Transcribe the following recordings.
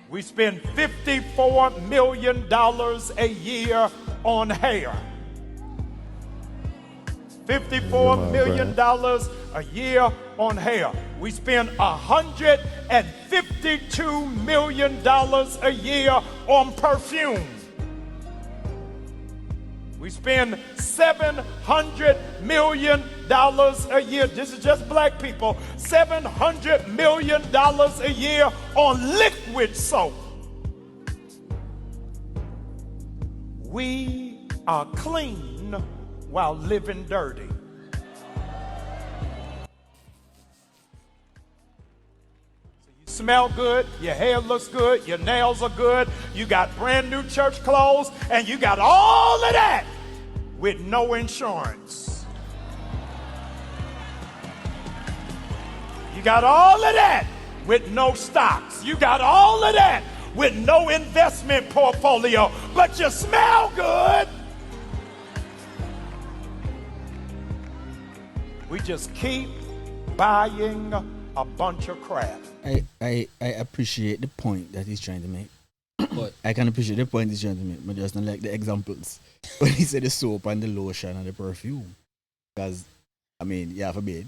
We spend $54 million a year on hair. $54 million a year on hair. We spend $152 million a year on perfume. We spend $700 million a year. This is just black people. $700 million a year on liquid soap. We are clean while living dirty. Smell good, your hair looks good, your nails are good, you got brand new church clothes, and you got all of that with no insurance. You got all of that with no stocks. You got all of that with no investment portfolio, but you smell good. We just keep buying a bunch of crap. I appreciate the point that he's trying to make. But I can appreciate the point he's trying to make, but just not like the examples. When he said the soap and the lotion and the perfume. Because, I mean, yeah, forbid.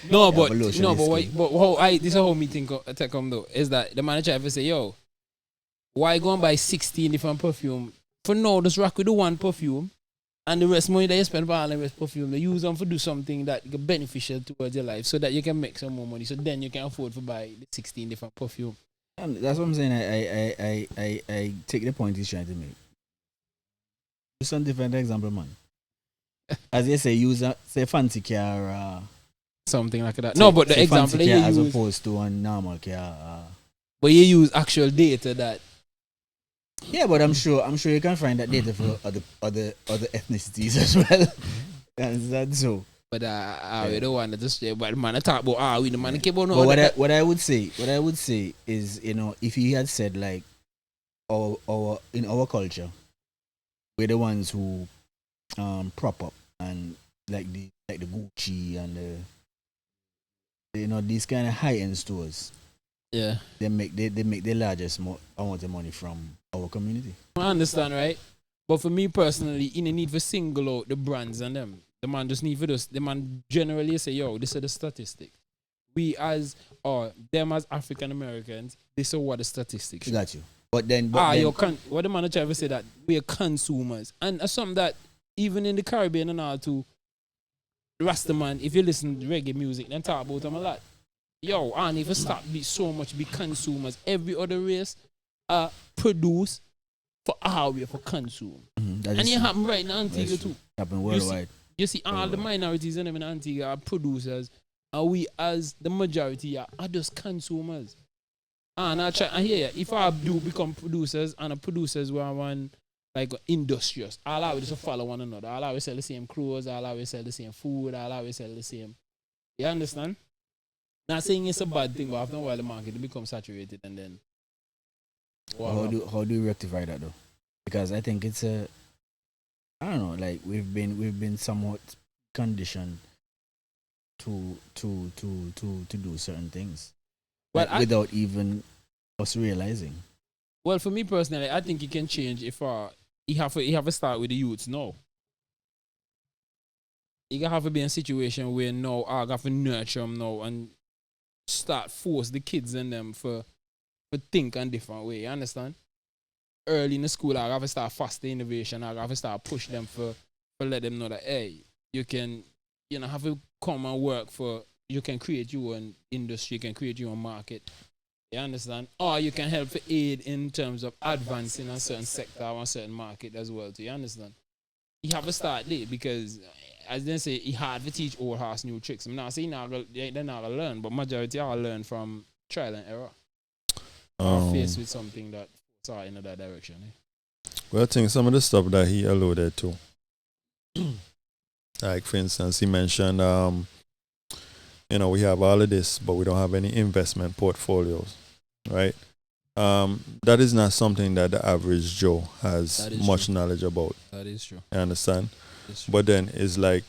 No, but this is how me think take come though. Is that the manager ever say, yo, why go and buy 16 different perfume? For now, just rock with the one perfume. And the rest money that you spend for all the rest perfume, they use them for do something that is beneficial towards your life so that you can make some more money. So then you can afford to buy the 16 different perfume. And that's what I'm saying. I take the point he's trying to make. Just some different example, man. As you say, use a say fancy car. Something like that. No, but the example you as use, opposed to a normal car. but you use actual data that. Yeah, but I'm sure you can find that data for other ethnicities as well. Is that so? But we don't want to just say, but man, I talk about we the man keep on. But what I would say is, you know, if he had said like our in our culture, we're the ones who prop up and like the Gucci and the, you know, these kind of high end stores. Yeah, they make the largest amount of money from our community. I understand, right? But for me personally, in the need for single out the brands and them, the man just need for this. The man generally say, yo, this is the statistics. We as or them as African Americans, this is what the statistics. Got you. But then what the man try to say that we are consumers, and something that even in the Caribbean and all too, Rastaman, if you listen to reggae music, then talk about them a lot. Yo, I need to stop be consumers. Every other race produce for our way for consume. And it happen right in Antigua too. Happen worldwide. You see all the minorities in Antigua are producers, and we as the majority are just consumers. And I try and here, if I do become producers and the producers were one like industrious, all I will just follow one another. All I will sell the same clothes, all I will sell the same food, all I will sell the same. You understand? Not saying it's a bad thing, but after a while the market becomes saturated and then. How do you rectify that though? Because I think it's I don't know, like we've been somewhat conditioned to do certain things, like, without even us realizing. Well, for me personally, I think it can change if you have to start with the youths now. You have to be in a situation where now I have to nurture them now and start force the kids in them for think in different way. You understand? Early in the school, I have to start foster innovation. I have to start push them for let them know that hey, you can have to come and work for. You can create your own industry. You can create your own market. You understand? Or you can help for aid in terms of advancing a certain sector or a certain market as well. Do you understand? You have to start there because, as they say, it's hard to teach old horse new tricks. I'm not saying they're not going to learn, but majority are learn from trial and error. Faced with something that saw in that direction. Well, I think some of the stuff that he alluded to, like for instance, he mentioned, we have all of this, but we don't have any investment portfolios, right? That is not something that the average Joe has much knowledge about. That is true. You understand? But then it's like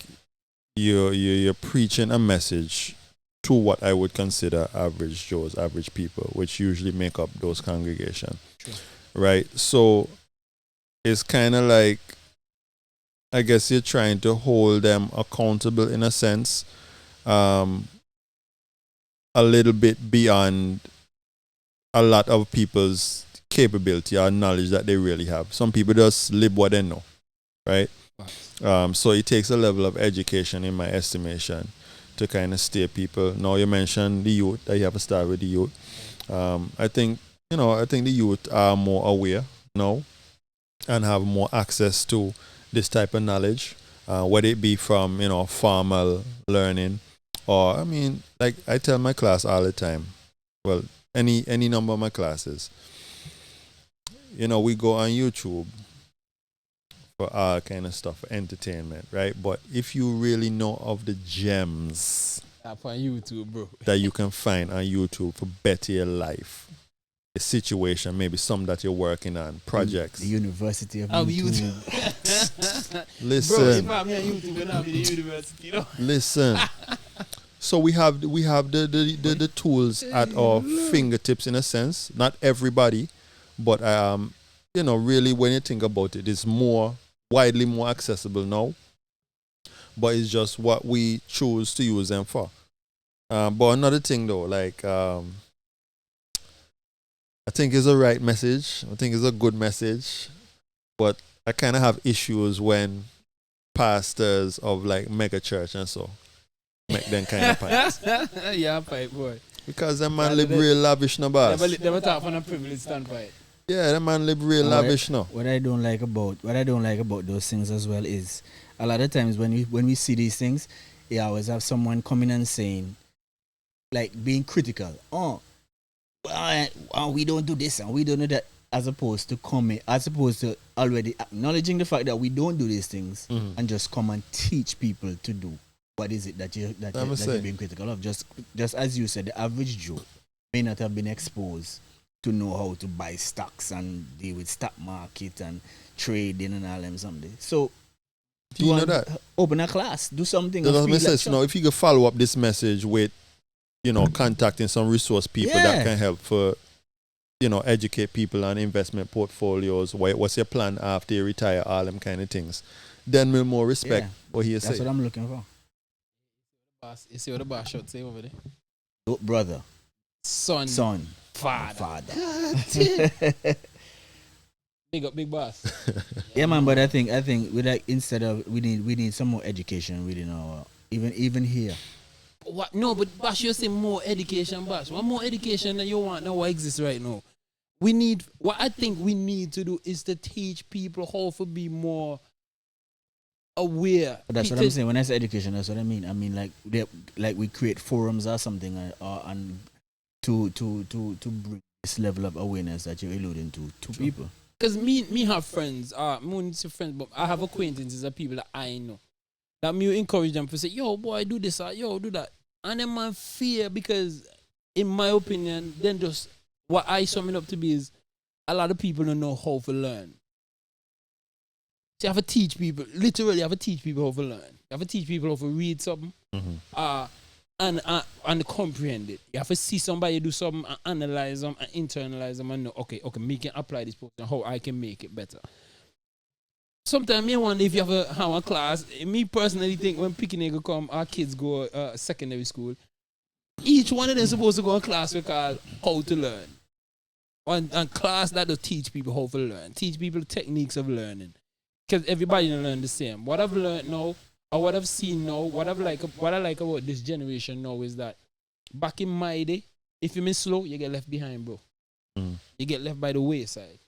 you're preaching a message to what I would consider average Joes, average people, which usually make up those congregations. True. Right? So it's kind of like, I guess you're trying to hold them accountable in a sense, a little bit beyond a lot of people's capability or knowledge that they really have. Some people just live what they know, right? So it takes a level of education, in my estimation, to kind of steer people. Now you mentioned the youth, that you have to start with the youth. I think the youth are more aware now and have more access to this type of knowledge, whether it be from formal learning, or I mean, like I tell my class all the time. Well, any number of my classes. We go on YouTube for all kind of stuff, for entertainment, right? But if you really know of the gems Up on YouTube, bro. that you can find on YouTube for better your life, a situation, maybe some that you're working on, projects. The University of YouTube. Listen. Bro, if I'm on YouTube, then I'll be the university, Listen. So we have the tools at our fingertips, in a sense. Not everybody, but really when you think about it, it's widely more accessible now. But it's just what we choose to use them for. But another thing though, like I think it's a right message. I think it's a good message. But I kind of have issues when pastors of like mega church and so make them kind of pipes. Yeah, pipe boy. Because them man live real lavish, no boss. They were talk from a privileged standpoint. Yeah, them man live real lavish, no. What I don't like about those things as well is a lot of times when we see these things, you always have someone coming and saying, like being critical. We don't do this and we don't do that, as opposed to already acknowledging the fact that we don't do these things and just come and teach people to do. What is it that you're being critical of? Just as you said, the average Joe may not have been exposed to know how to buy stocks and deal with stock market and trading and all them something. So do you know that? Open a class, do something. That doesn't make sense. Now, if you could follow up this message with, contacting some resource people that can help for, educate people on investment portfolios. What's your plan after you retire? All them kind of things. Then we'll more respect what he say. That's what I'm looking for. You see what the boss should say over there? Oh, brother, son, father. Big up, big boss. Yeah, man. But I think we like, instead of we need some more education within our even here. What? No, but Bash, you say more education, Bash. What more education than you want now? What exists right now? What I think we need to do is to teach people how to be more aware. But that's what I'm saying. When I say education, that's what I mean. I mean like we create forums or something, and to bring this level of awareness that you're alluding to people. Because me have friends, but I have acquaintances of people that I know. That me encourage them to say, yo, boy, do this, yo, do that. And then man fear, because in my opinion, then just what I sum it up to be is a lot of people don't know how to learn. So you have to teach people, literally you have to teach people how to learn. You have to teach people how to read something and comprehend it. You have to see somebody do something and analyze them and internalize them and know, okay, me can apply this and how I can make it better. Sometimes I wonder if you have a class. Me personally think when picking come, our kids go secondary school. Each one of them supposed to go to class we call how to learn. And class that will teach people how to learn. Teach people techniques of learning. Because everybody don't learn the same. What I've learned now, or what I've seen now, what I like about this generation now is that back in my day, if you're slow, you get left behind, bro. You get left by the wayside.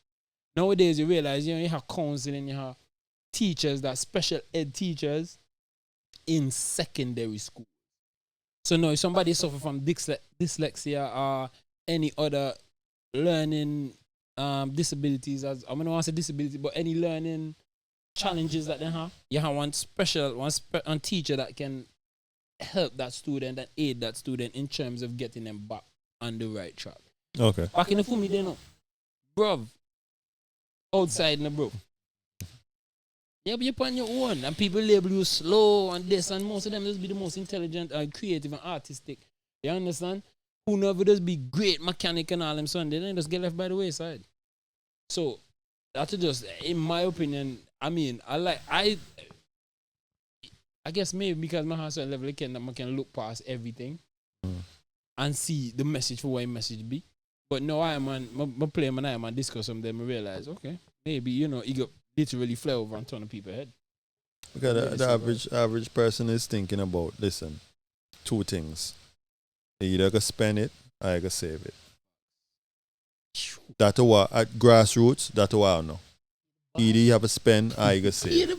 Nowadays, you realize you have counseling, you have teachers, that special ed teachers in secondary school. So now if somebody suffer from dyslexia or any other learning disabilities, I don't want to say disability, but any learning challenges that they have, you have one teacher that can help that student and aid that student in terms of getting them back on the right track. Okay. Back in the Fumi, they know. Bruv. Outside in the bro. Yeah, but you're on your own. And people label you slow and this, and most of them just be the most intelligent and creative and artistic You understand? Who never does be great mechanic and all them son, they then just get left by the wayside. So that's just, in my opinion, I mean, I guess maybe because my house level I can look past everything and see the message for what a message be. But no, I play and I discuss some of them and realize, okay, maybe, you know, he got literally fly over and turn on people's head. Because the average person is thinking about, listen, two things. You either go spend it or you go save it. That's what at grassroots, that's what I know. Either you have a spend or you go save.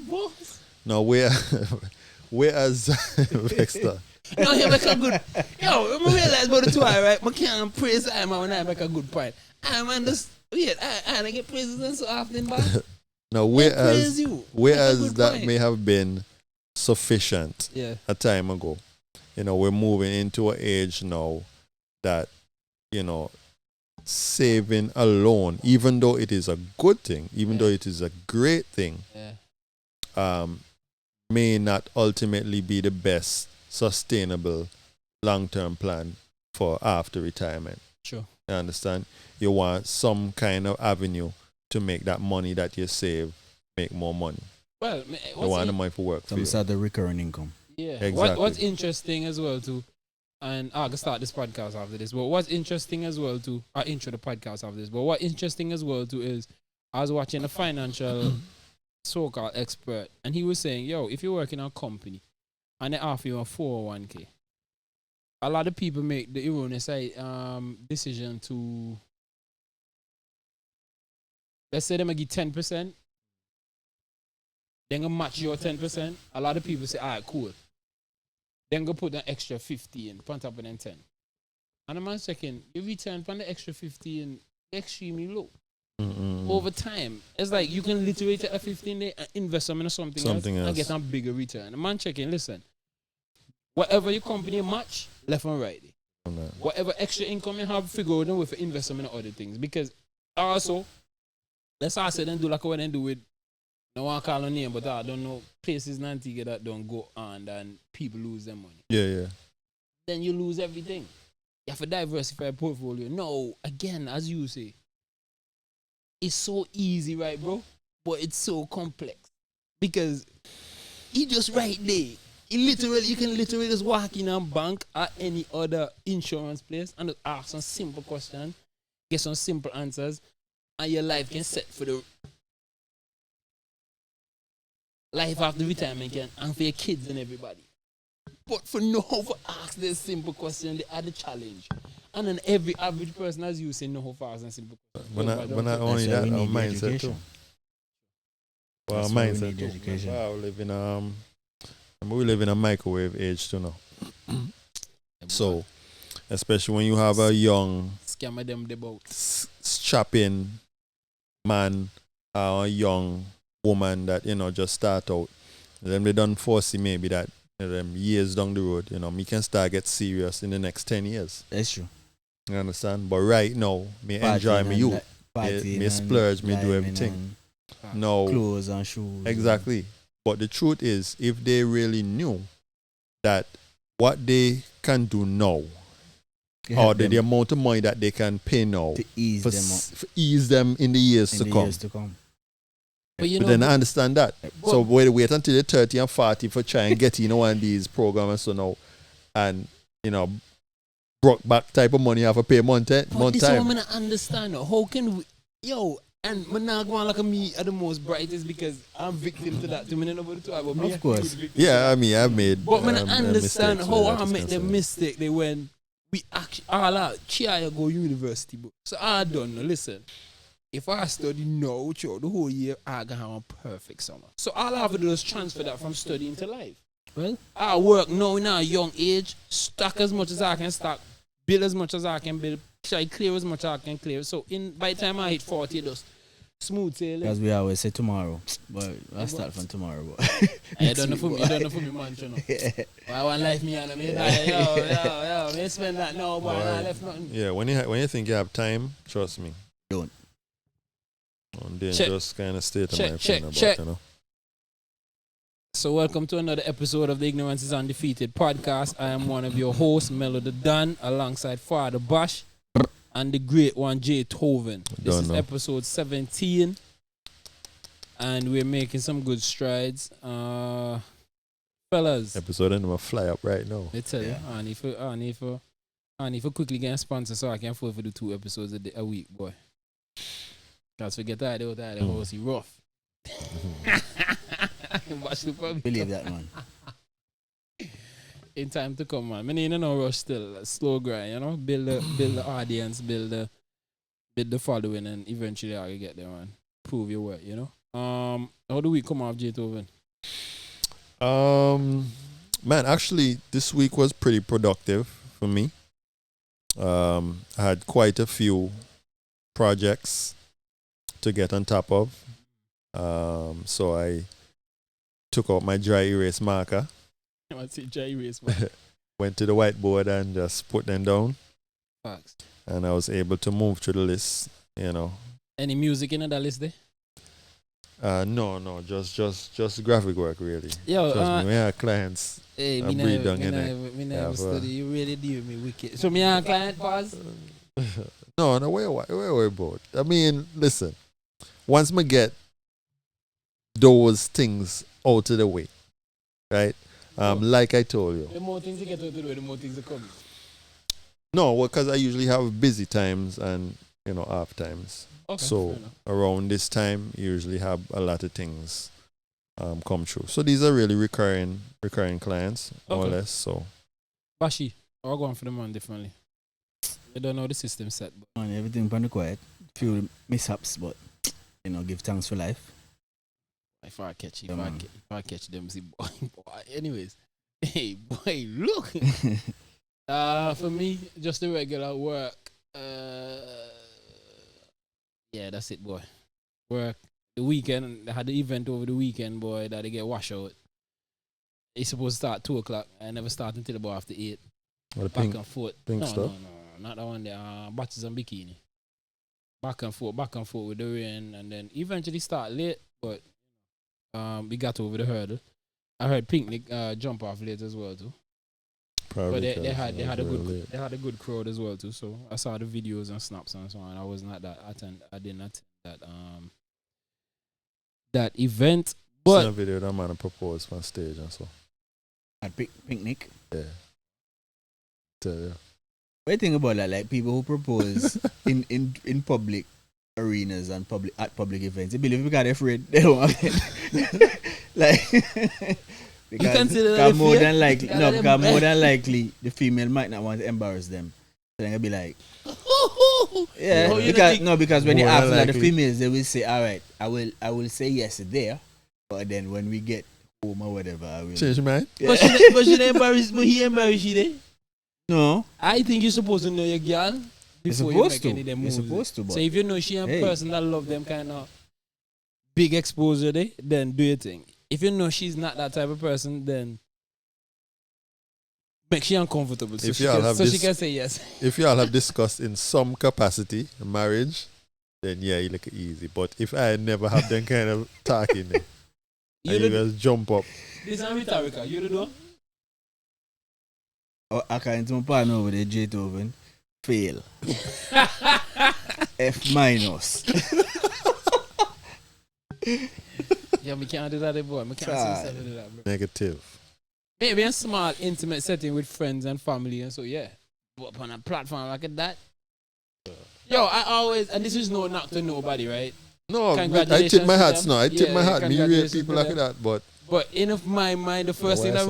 Now whereas Vexter. No, he make a good. Yo, I realize about the two, right? I can't praise him when I make a good point. I man just weird. I get praises so often, but now whereas that point. may have been sufficient a time ago. You know, we're moving into an age now that, you know, saving alone, even though it is a good thing, even though it is a great thing, may not ultimately be the best sustainable long-term plan for after retirement. Sure. You understand? You want some kind of avenue to make that money that you save make more money. Well, you want the money for work. Some sort of recurring income. Yeah. Exactly. What's interesting as well too, and I can start this podcast after this. But what's interesting as well too, I intro the podcast after this. But what interesting as well too is, I was watching a financial so-called expert, and he was saying, yo, if you work in a company and they offer you a 401k, a lot of people make the erroneous decision to, let's say they might give 10%, then go match your 10%. A lot of people say, all right, cool. Then go put an extra 50 in, on top of them 10. And a man's checking, your return from the extra 50 in extremely low. Over time, it's like you can literally take a 15 day and invest them in something else and get a bigger return. The man checking, listen, whatever your company match, left and right. Whatever extra income you have, figure out with invest them in other things. Because also, let's say then do like what they do with, no one call a name, but I don't know places in Antigua that don't go on and people lose their money. Yeah. Then you lose everything. You have to diversify your portfolio. No, again, as you say, it's so easy, right, bro? But it's so complex. Because he just right there. You can literally just walk in a bank or any other insurance place and just ask some simple questions, get some simple answers, and your life can set for the life after retirement and for your kids and everybody. But for for ask this simple question, they are the challenge. And then every average person, as you say, know how fast and simple questions. But not only that, our mindset too. Well, our mindset too. We live in a microwave age too now. So, especially when you have a young scammer them about strapping man, a young woman that, you know, just start out. Then they done foresee maybe that years down the road, you know, me can start get serious in the next 10 years. That's true. You understand? But right now, me enjoy me youth. Me splurge, me do everything. No. Clothes and shoes. Exactly. But the truth is, if they really knew that what they can do now, or the amount of money that they can pay now, to ease them in the years to come. But, but then I understand that. So wait until you're 30 and 40 for trying to get one of these programs so now, and, you know, broke back type of money you have to pay month time. This is what I'm gonna understand. How can we, and I'm not going like me are the most brightest because I'm victim to that. Of course. Yeah, I mean, I've made. But when I understand how I make the mistake, they when we actually all out, I go university, bro. So I don't know. Listen, if I study now, the whole year, I can have a perfect summer. So all I have to do is transfer that from studying to life. Well, I work now in a young age, stock as much as I can stock, build as much as I can build, try clear as much as I can clear. So by the time I hit 40, just smooth sailing. As we always say tomorrow, but I'll start from tomorrow. But I don't know for me, man. I want life me and me. Me spend that now, but I left nothing. Yeah, when you think you have time, trust me. Don't. Dangerous kind of state of mind about, check. you know. So welcome to another episode of the Ignorance is Undefeated podcast. I am one of your hosts, Melo the Dunn, alongside Father Bosch and the great one, Jay Toven. This is episode 17, and we're making some good strides. Fellas. Episode and I'm gonna fly up right now. I tell you, I need for quickly get a sponsor so I can afford to do 2 episodes a week, boy. Because forget that, they were that house rough. Believe that, man. In time to come, man. I mean, no rush still. Slow grind, you know? Build the audience, build the following, and eventually I'll get there, man. Prove your worth, you know? How do we come off, J. Toven? Man, actually, this week was pretty productive for me. I had quite a few projects to get on top of. So I took out my dry erase marker. What's it, dry erase marker? Went to the whiteboard and just put them down. Facts. And I was able to move through the list, you know. Any music in that list there? No, just graphic work really. Yo, trust me, we have clients. Hey, me never study. You really deal with me wicked. So me and client pause? No, where about? I mean, listen. Once me get those things out of the way, right? Like I told you. The more things you get out of the way, the more things are coming. No, because I usually have busy times and, you know, off times. Okay, so around this time, you usually have a lot of things come true. So these are really recurring clients, more or less. So, Bashi, I'll go on for the man differently. I don't know the system set. But Man, everything kind of quiet. Few mishaps, but you know, give thanks for life. if I catch them, see boy. Anyways, hey boy, look. For me, just the regular work. Yeah, that's it, boy. Work. The weekend, I had the event over the weekend, boy, that they get washed out. It's supposed to start at 2 o'clock. I never start until about after 8. what Back and forth. Pink stuff? No, not that one there. Batches and bikini. Back and forth with the rain, and then eventually start late, but we got over the hurdle. I heard Picnic jump off late as well too. Probably But they had a good crowd as well too. So I saw the videos and snaps and so on. I was not that I didn't attend that event. But a video that man proposed on stage and so. At picnic. Yeah. Tell you. What do you think about that? Like people who propose in public arenas and public events. They believe because they're afraid they don't want it. Like because more than likely the female might not want to embarrass them. So they're gonna be like, yeah, because when you ask like the females, they will say, all right, I will say yes there, but then when we get home or whatever, I will change your mind. Yeah. But she embarrass, but he embarrass you there. No, I think you're supposed to know your girl before you make any of them moves. You're supposed to. So if you know she a person that love them kind of big exposure there, then do your thing. If you know she's not that type of person, then make she uncomfortable so she can say yes. If y'all have discussed in some capacity marriage, then yeah, you look easy. But if I never have them kind of talking, you just jump up. This is rhetorical. You don't know? I can't do my partner over there, J. Toven. Fail. F minus. Yeah, we can't do that, boy. We can't do that, bro. Negative. Maybe a small, intimate setting with friends and family, and so yeah. But on a platform like that, yo, I always, and this is no knock to nobody, right? No, I tip my hat. No, I tip my hat. Me rate people like that, but in my mind, the first thing that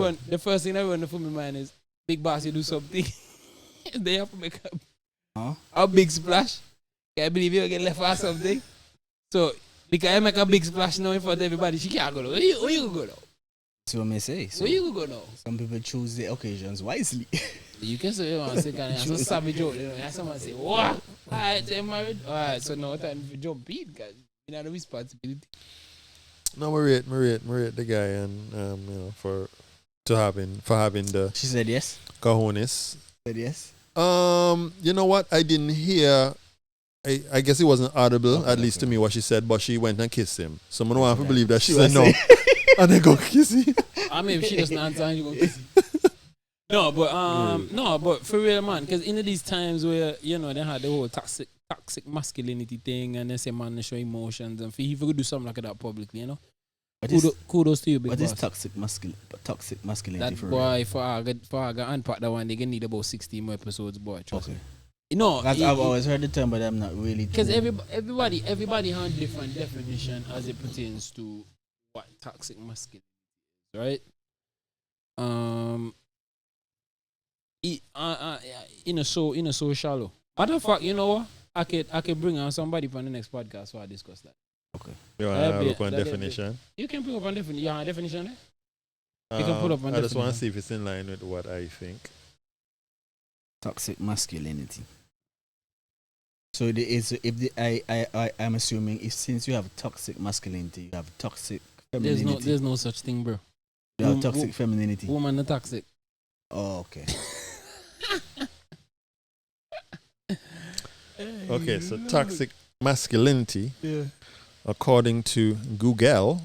run through my mind is big boss. You do something, they have to make a big splash. Can I believe you get left or something? So because I make a big splash now in front of everybody, she can't go now. Where you go now? That's what I say. So where you go now? Some people choose the occasions wisely. You can say, that's a savage joke. You know, someone say, what? Alright, so I'm married. Alright, so now time to jump in because you know the responsibility. No, we rate the guy and you know for having the. She said yes. Cojones. Said yes. You know what? I didn't hear I guess it wasn't audible, Okay, at least to me, what she said, but she went and kissed him. Someone want to Yeah. believe that she She said was no. saying- And they go kiss him. I mean, if she doesn't answer, you go kiss it. No, but for real, man, because in these times where they had the whole toxic masculinity thing, and they say man they show emotions, and if you could do something like that publicly, kudos to you, big What boss. is toxic masculinity That for boy, real? for I got unpack that one, they gonna need about 16 more episodes, boy. Trust Okay. me. No, I've always heard the term, but I'm not really. because too- everybody has different definition as it pertains to what toxic masculinity is, right? So shallow. Matter of fact, you know what? I could bring on somebody from the next podcast so I discuss that. You want to That'd have a be- look on that'd be- definition? You can bring up a definition. You have a definition there? You can put up on I just want definition. to see if it's in line with what I think. toxic masculinity. So there is I'm assuming if since you have toxic masculinity, you have toxic femininity. There's no such thing, bro. you have wo- toxic wo- femininity. Woman are toxic. Oh, okay. Okay, so toxic masculinity, according to Google,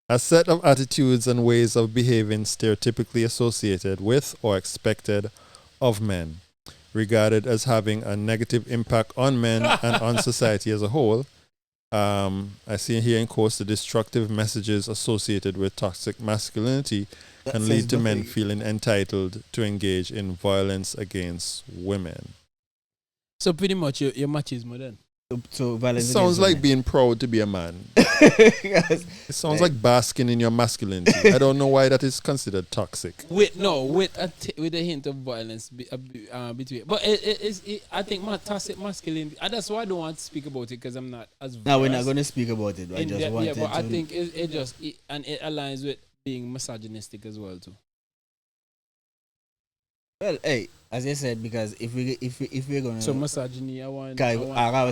a set of attitudes and ways of behaving stereotypically associated with or expected of men, regarded as having a negative impact on men and on society as a whole. I see here in quotes the destructive messages associated with toxic masculinity can lead to men feeling entitled to engage in violence against women. So pretty much your machismo then. So It violence sounds against like women. being proud to be a man. Yes. It sounds like basking in your masculinity. I don't know why that is considered toxic. With a hint of violence between. But I think my toxic masculinity. That's why I don't want to speak about it because I'm not as. Now we're not versed going to speak about it. I in just that- wanted but I to. think it aligns with being misogynistic as well too. Well, hey, as I said, because if we're gonna So misogyny, I want I have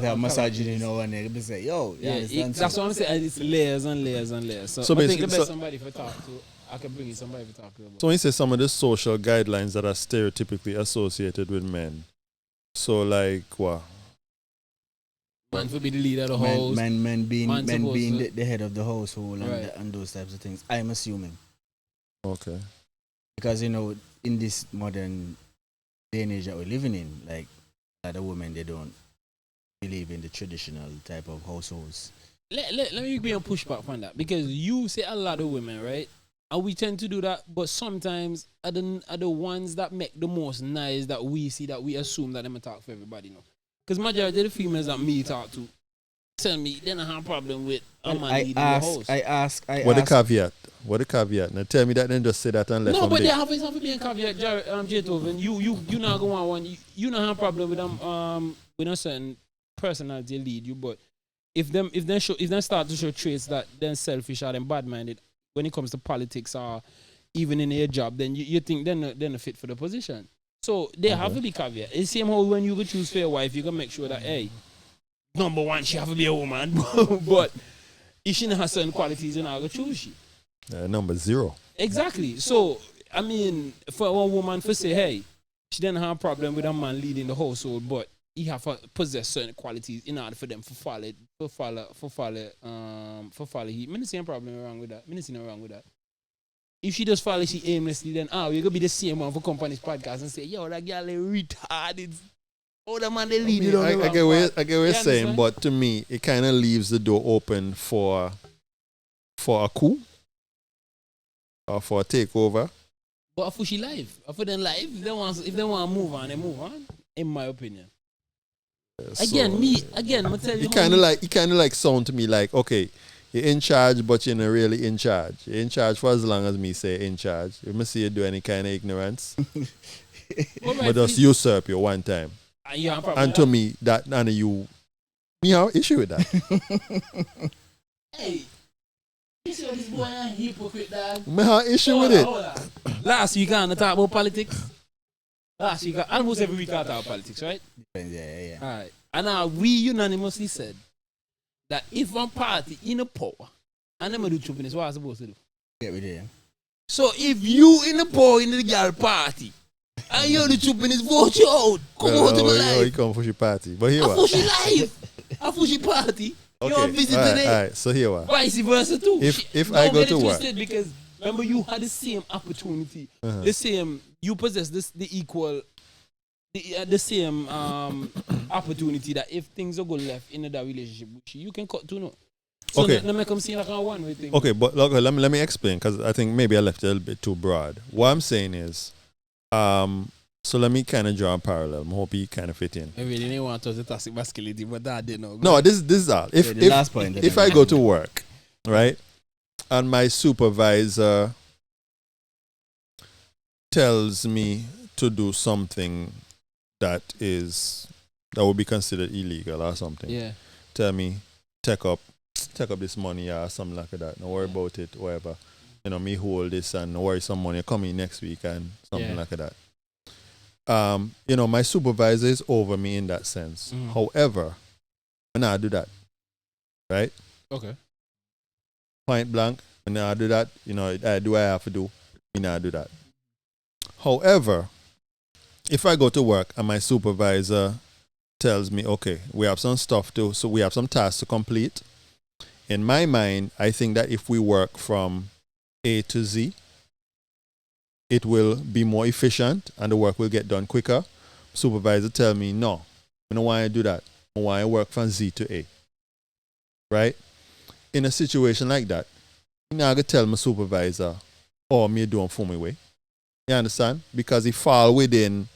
I want misogyny, you know, and they say, yo, Yeah, understand? that's what I'm saying. It's layers and layers and layers. So, So I think the basically- best somebody for talk to. I can bring you somebody for talk to. About. So when you say some of the social guidelines that are stereotypically associated with men, so like what? Man for be the leader of the house. men being Man supposed to- the head of the household and, Right. and those types of things. I'm assuming Okay. because in this modern day and age that we're living in, like a lot of women, they don't believe in the traditional type of households. Let me be a pushback on that because you say a lot of women, right? And we tend to do that, but sometimes are the ones that make the most noise that we see that we assume that them talk for everybody, Because majority of the females that me talk to tell me they don't have a problem with a man leading the house. I ask. What the caveat? What the caveat? Now tell me that, then just say that and left No, on but big. they have to be a caveat, Jaytoven. You not going to want you not have a problem with a certain personality lead you, but if they start to show traits that they're selfish or them bad minded when it comes to politics or even in their job, then you think they're not fit for the position. So they have to be caveat. It's the same how when you go choose for your wife, you can make sure that hey, number one, she have to be a woman, but if she not has certain qualities, you're not gonna choose she. Number 0. Exactly. So, I mean, for one woman to say, hey, she didn't have a problem with a man leading the household, but he have to possess certain qualities in order for them to follow he. Me not see a problem wrong with that. Me not see nothing wrong with that. If she just follow she aimlessly, then we're gonna be the same one for company's podcast and say, yo, that girl is retarded. Oh, the man they lead it on the I wrong get what path. I get what you're You saying, understand? but to me, it kind of leaves the door open for a coup or for a takeover. But for she live, for them live, if they want to move on, they move on. In my opinion. Again, I'm gonna tell you. You kind of like sound to me like, okay, you're in charge, but you're not really in charge. You're in charge for as long as me say in charge. You must see you do any kind of ignorance, but just usurp you one time. And to me, that none of you, me have issue with that. Hey, you see this boy a hypocrite, dog? Me have issue with it. Last week I talk about politics. Last week, almost every week I talk about politics, right? Yeah. All right. And now we unanimously said that if one party in a power and them do stupidness, what are supposed to do? Get rid of him. So if you in the power in the girl party And you're the troop in his vote you out. Come out to my he life. come for your party. But here I what? push your life. I push your party. You're on visit all today. right. So here what? Vice versa too. If Don't I go get it to work, twisted, because remember you had the same opportunity, The same, you possess the same opportunity that if things are go left in that relationship, you can cut to no. So Okay. let me come see like a one-way thing. okay, but look, let me explain because I think maybe I left it a little bit too broad. What I'm saying is, so let me kind of draw a parallel. I hope you kind of fit in. I really didn't want to talk toxic masculinity, but that didn't know. No, this is all. If Yeah, the last point if I go to work, right, and my supervisor tells me to do something that would be considered illegal or something. Yeah. Tell me, take up this money or something like that. Don't worry about it, whatever. Me hold this and don't worry some money coming next week and something like that. My supervisor is over me in that sense. However, when I do that, right? Okay. Point blank, when I do that, I do what I have to do. I do that. However, if I go to work and my supervisor tells me, okay, we have some we have some tasks to complete. In my mind, I think that if we work from A to Z, it will be more efficient and the work will get done quicker. Supervisor tell me, no, I don't want to do that. I want to work from Z to A. Right? In a situation like that, I'm not going to tell my supervisor, oh, me doing for me way. You understand? Because it fall within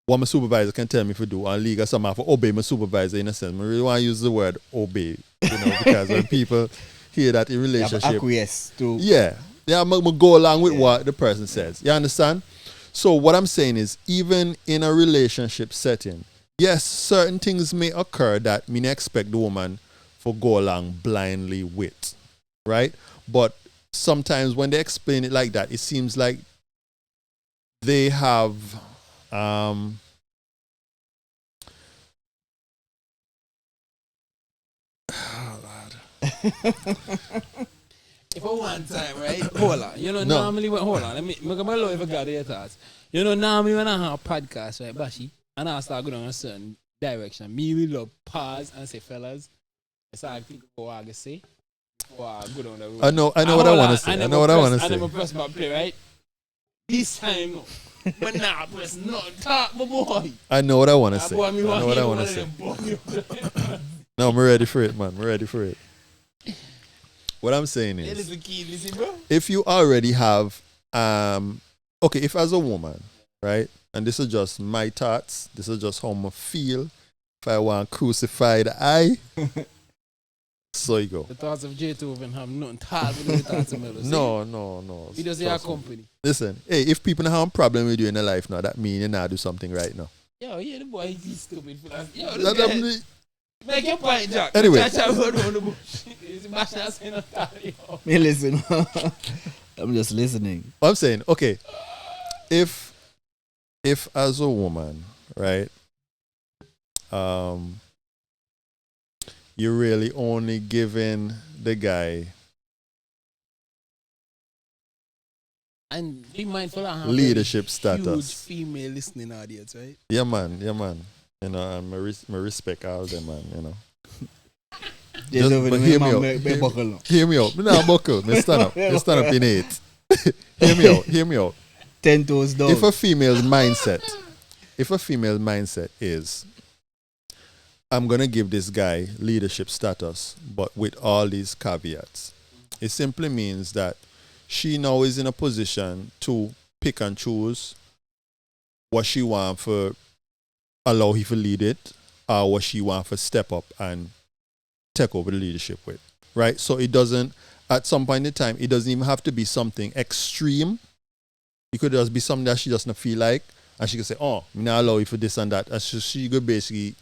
what my supervisor can tell me to do and legal somehow for obey my supervisor in a sense. I really want to use the word obey, because when people hear that in relationship, acquiesce to. yeah, I'm gonna go along with what the person says. You understand? So what I'm saying is, even in a relationship setting, yes, certain things may occur that me not expect the woman for go along blindly with, right? But sometimes when they explain it like that, it seems like they have If I one time, right? Hold on. No. Normally hold on. Let me make my love if I got your thoughts. Normally when I have a podcast, right, Bashi, and I start going a certain direction, me will love pause and say, fellas, it's like think of what I can say. Before I go down the road. I know what I want to say. I know what I want to I say. never press my play, right? This time, no. But now press nothing. Talk, my boy. I know what I want to say. Boy, I know what I want to say. No, I'm ready for it, man. I'm ready for it. What I'm saying is, Listen, bro. if you already have, okay, if as a woman, right, and this is just my thoughts, this is just how I feel, if I want to crucify the eye, so you go. The thoughts of J2 even have nothing to do with the thoughts of Melo. No. He does your Trust me. company. Listen, hey, if people have a problem with you in their life now, that means you not do something right now. Yo, yeah, the boy is stupid. Yo, That- that- make your point, Jack. Anyway. Me listen. I'm just listening. I'm saying, okay, if as a woman, right, you're really only giving the guy And be mindful of how leadership huge status. female listening audience, right? Yeah, man. And I respect all them, man. Just but hear me out. Hear me out. Me not buckle. Me stand up. Me stand up in it. Hear me out. 10 toes down. If a female's mindset is, I'm gonna give this guy leadership status, but with all these caveats, it simply means that she now is in a position to pick and choose what she want for allow him to lead it, or what she want for step up and take over the leadership with. Right? So it doesn't, at some point in time, it doesn't even have to be something extreme. It could just be something that she doesn't feel like, and she can say, oh, I'm not allow you for this and that. And so she could basically,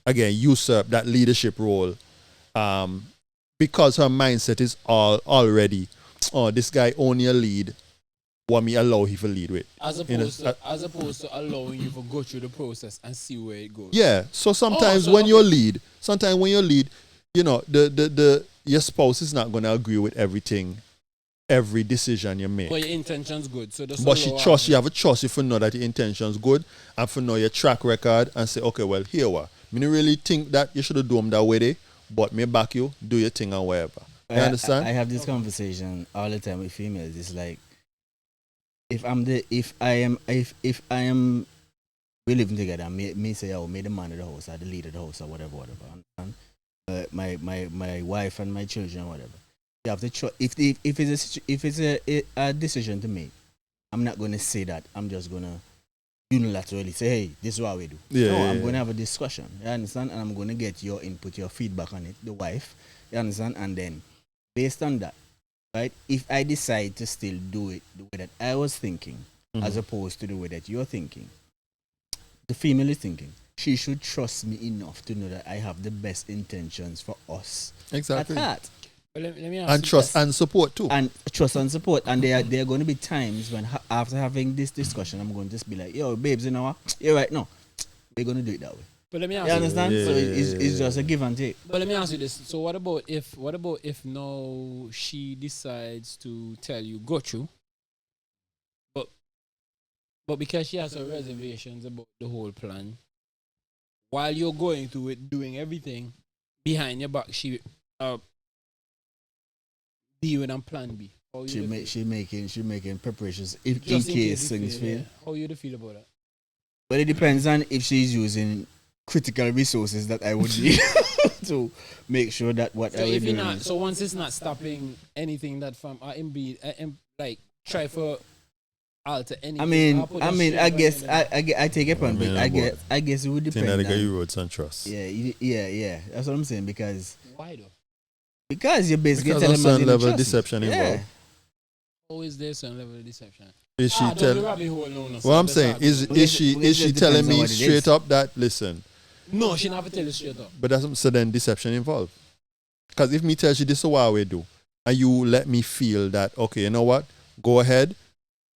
again, usurp that leadership role, because her mindset is already, oh, this guy only a lead, what me allow him to lead with. As opposed to allowing you to go through the process and see where it goes. Yeah. So sometimes when you lead, you know, the your spouse is not gonna agree with everything every decision you make. But your intention's good, so that's But she trust you have a trust if you know that your intention's good and for know your track record and say, okay, well, here what. Me don't really think that you should have done them that way, but me back you, do your thing and whatever. You understand? I have this conversation all the time with females. It's like if I am we living together, me say oh me the man of the house or the leader of the house or whatever. Understand? My wife and my children or whatever. You have to if it's a decision to make, I'm not gonna say that. I'm just gonna unilaterally say, hey, this is what we do. I'm going to have a discussion. You understand? And I'm going to get your input, your feedback on it, the wife. You understand? And then, based on that, right, if I decide to still do it the way that I was thinking, as opposed to the way that you're thinking, the female is thinking, she should trust me enough to know that I have the best intentions for us. Exactly. At heart. But let me ask And you trust this. and support too. And trust and support. And there are going to be times when, after having this discussion, I'm going to just be like, yo, babes, you know what? You're right, no. We're going to do it that way. But let me ask You you understand? Yeah, So yeah, it's just a give and take. But let me ask you this. So what about if now she decides to tell you got you, but because she has her reservations about the whole plan, while you're going through it, doing everything behind your back, she dealing on plan B. She making preparations in Just case you things fail, fail. yeah. How you feel about that? But it depends on if she's using critical resources that I would need to make sure that what So I if would you're do. not, so once it's not stopping anything that from like try for alter anything. I guess I take it on, but mean, I guess it would Think depend. that they got On, you roads and trust. yeah. That's what I'm saying because Why though? you're basically Because telling of them certain I level of trust deception me. involved. Always there some level of deception. Is she don't tell? be rabbit hole, no, What I'm saying is she just telling depends on me what it straight is. up that listen, no, she never tell you straight up. but that's so then deception involved. Because if me tells you this is what we do, and you let me feel that okay, you know what, go ahead,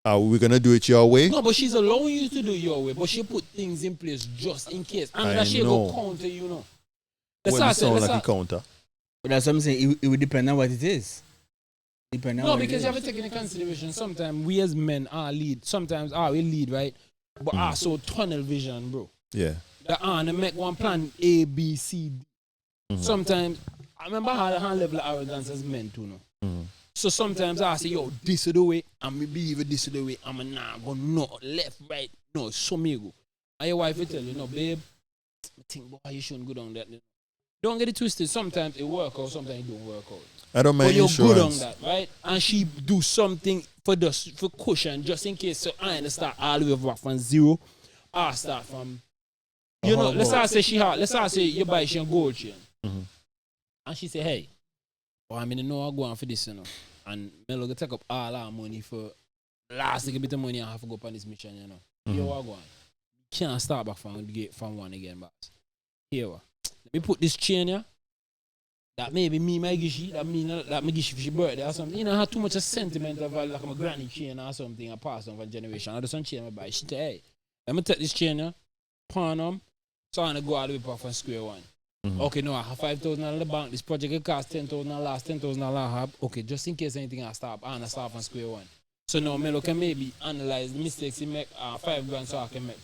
we're gonna do it your way. No, but she's allowing you to do your way, but she put things in place just in case. And that she know. go counter you know. Well, it sound like a counter. But that's what I'm saying. It would depend on what it is. Depending on No, what because it you is. have to take into consideration sometimes we as men are lead. Sometimes we lead, right? But so tunnel vision, bro. Yeah. That to make one plan A, B, C, D. Mm-hmm. Sometimes I remember how the hand level of arrogance as men too, no. Mm-hmm. So sometimes I say, yo, this is the way, and me believe it, this is the way. I'm not go no left, right, no, so me go. And your wife will tell you, no, babe, I think boy, you shouldn't go down that. Don't get it twisted. Sometimes it work out, sometimes it don't work out. I don't But mind you're insurance. good on that, right? And she do something for cushion, just in case. So I ain't start all the way from zero. I start from, you know. Let's say you buy she a gold chain, and she say, hey, well, I mean, know I go on for this, you know, and Melo go take up all our money for last little bit of money I have to go up on this mission, you know. Here what go on. Can't start back from one again, but here what. Let me put this chain here. That maybe me, my gishi, that me gishi for she birthday or something. You know, I have too much a sentimental value, like my granny chain or something, I pass on from generation. I do some chain I buy. She say, hey, let me take this chain here, pawn them, so I'm going to go all the way back from square one. Okay, no, I have 5,000 in the bank. This project will cost 10,000 last, 10,000 I have. Okay, just in case anything I stop, I'm going to start from square one. So now, Melo can maybe analyze the mistakes he make, 5 grand so I can make.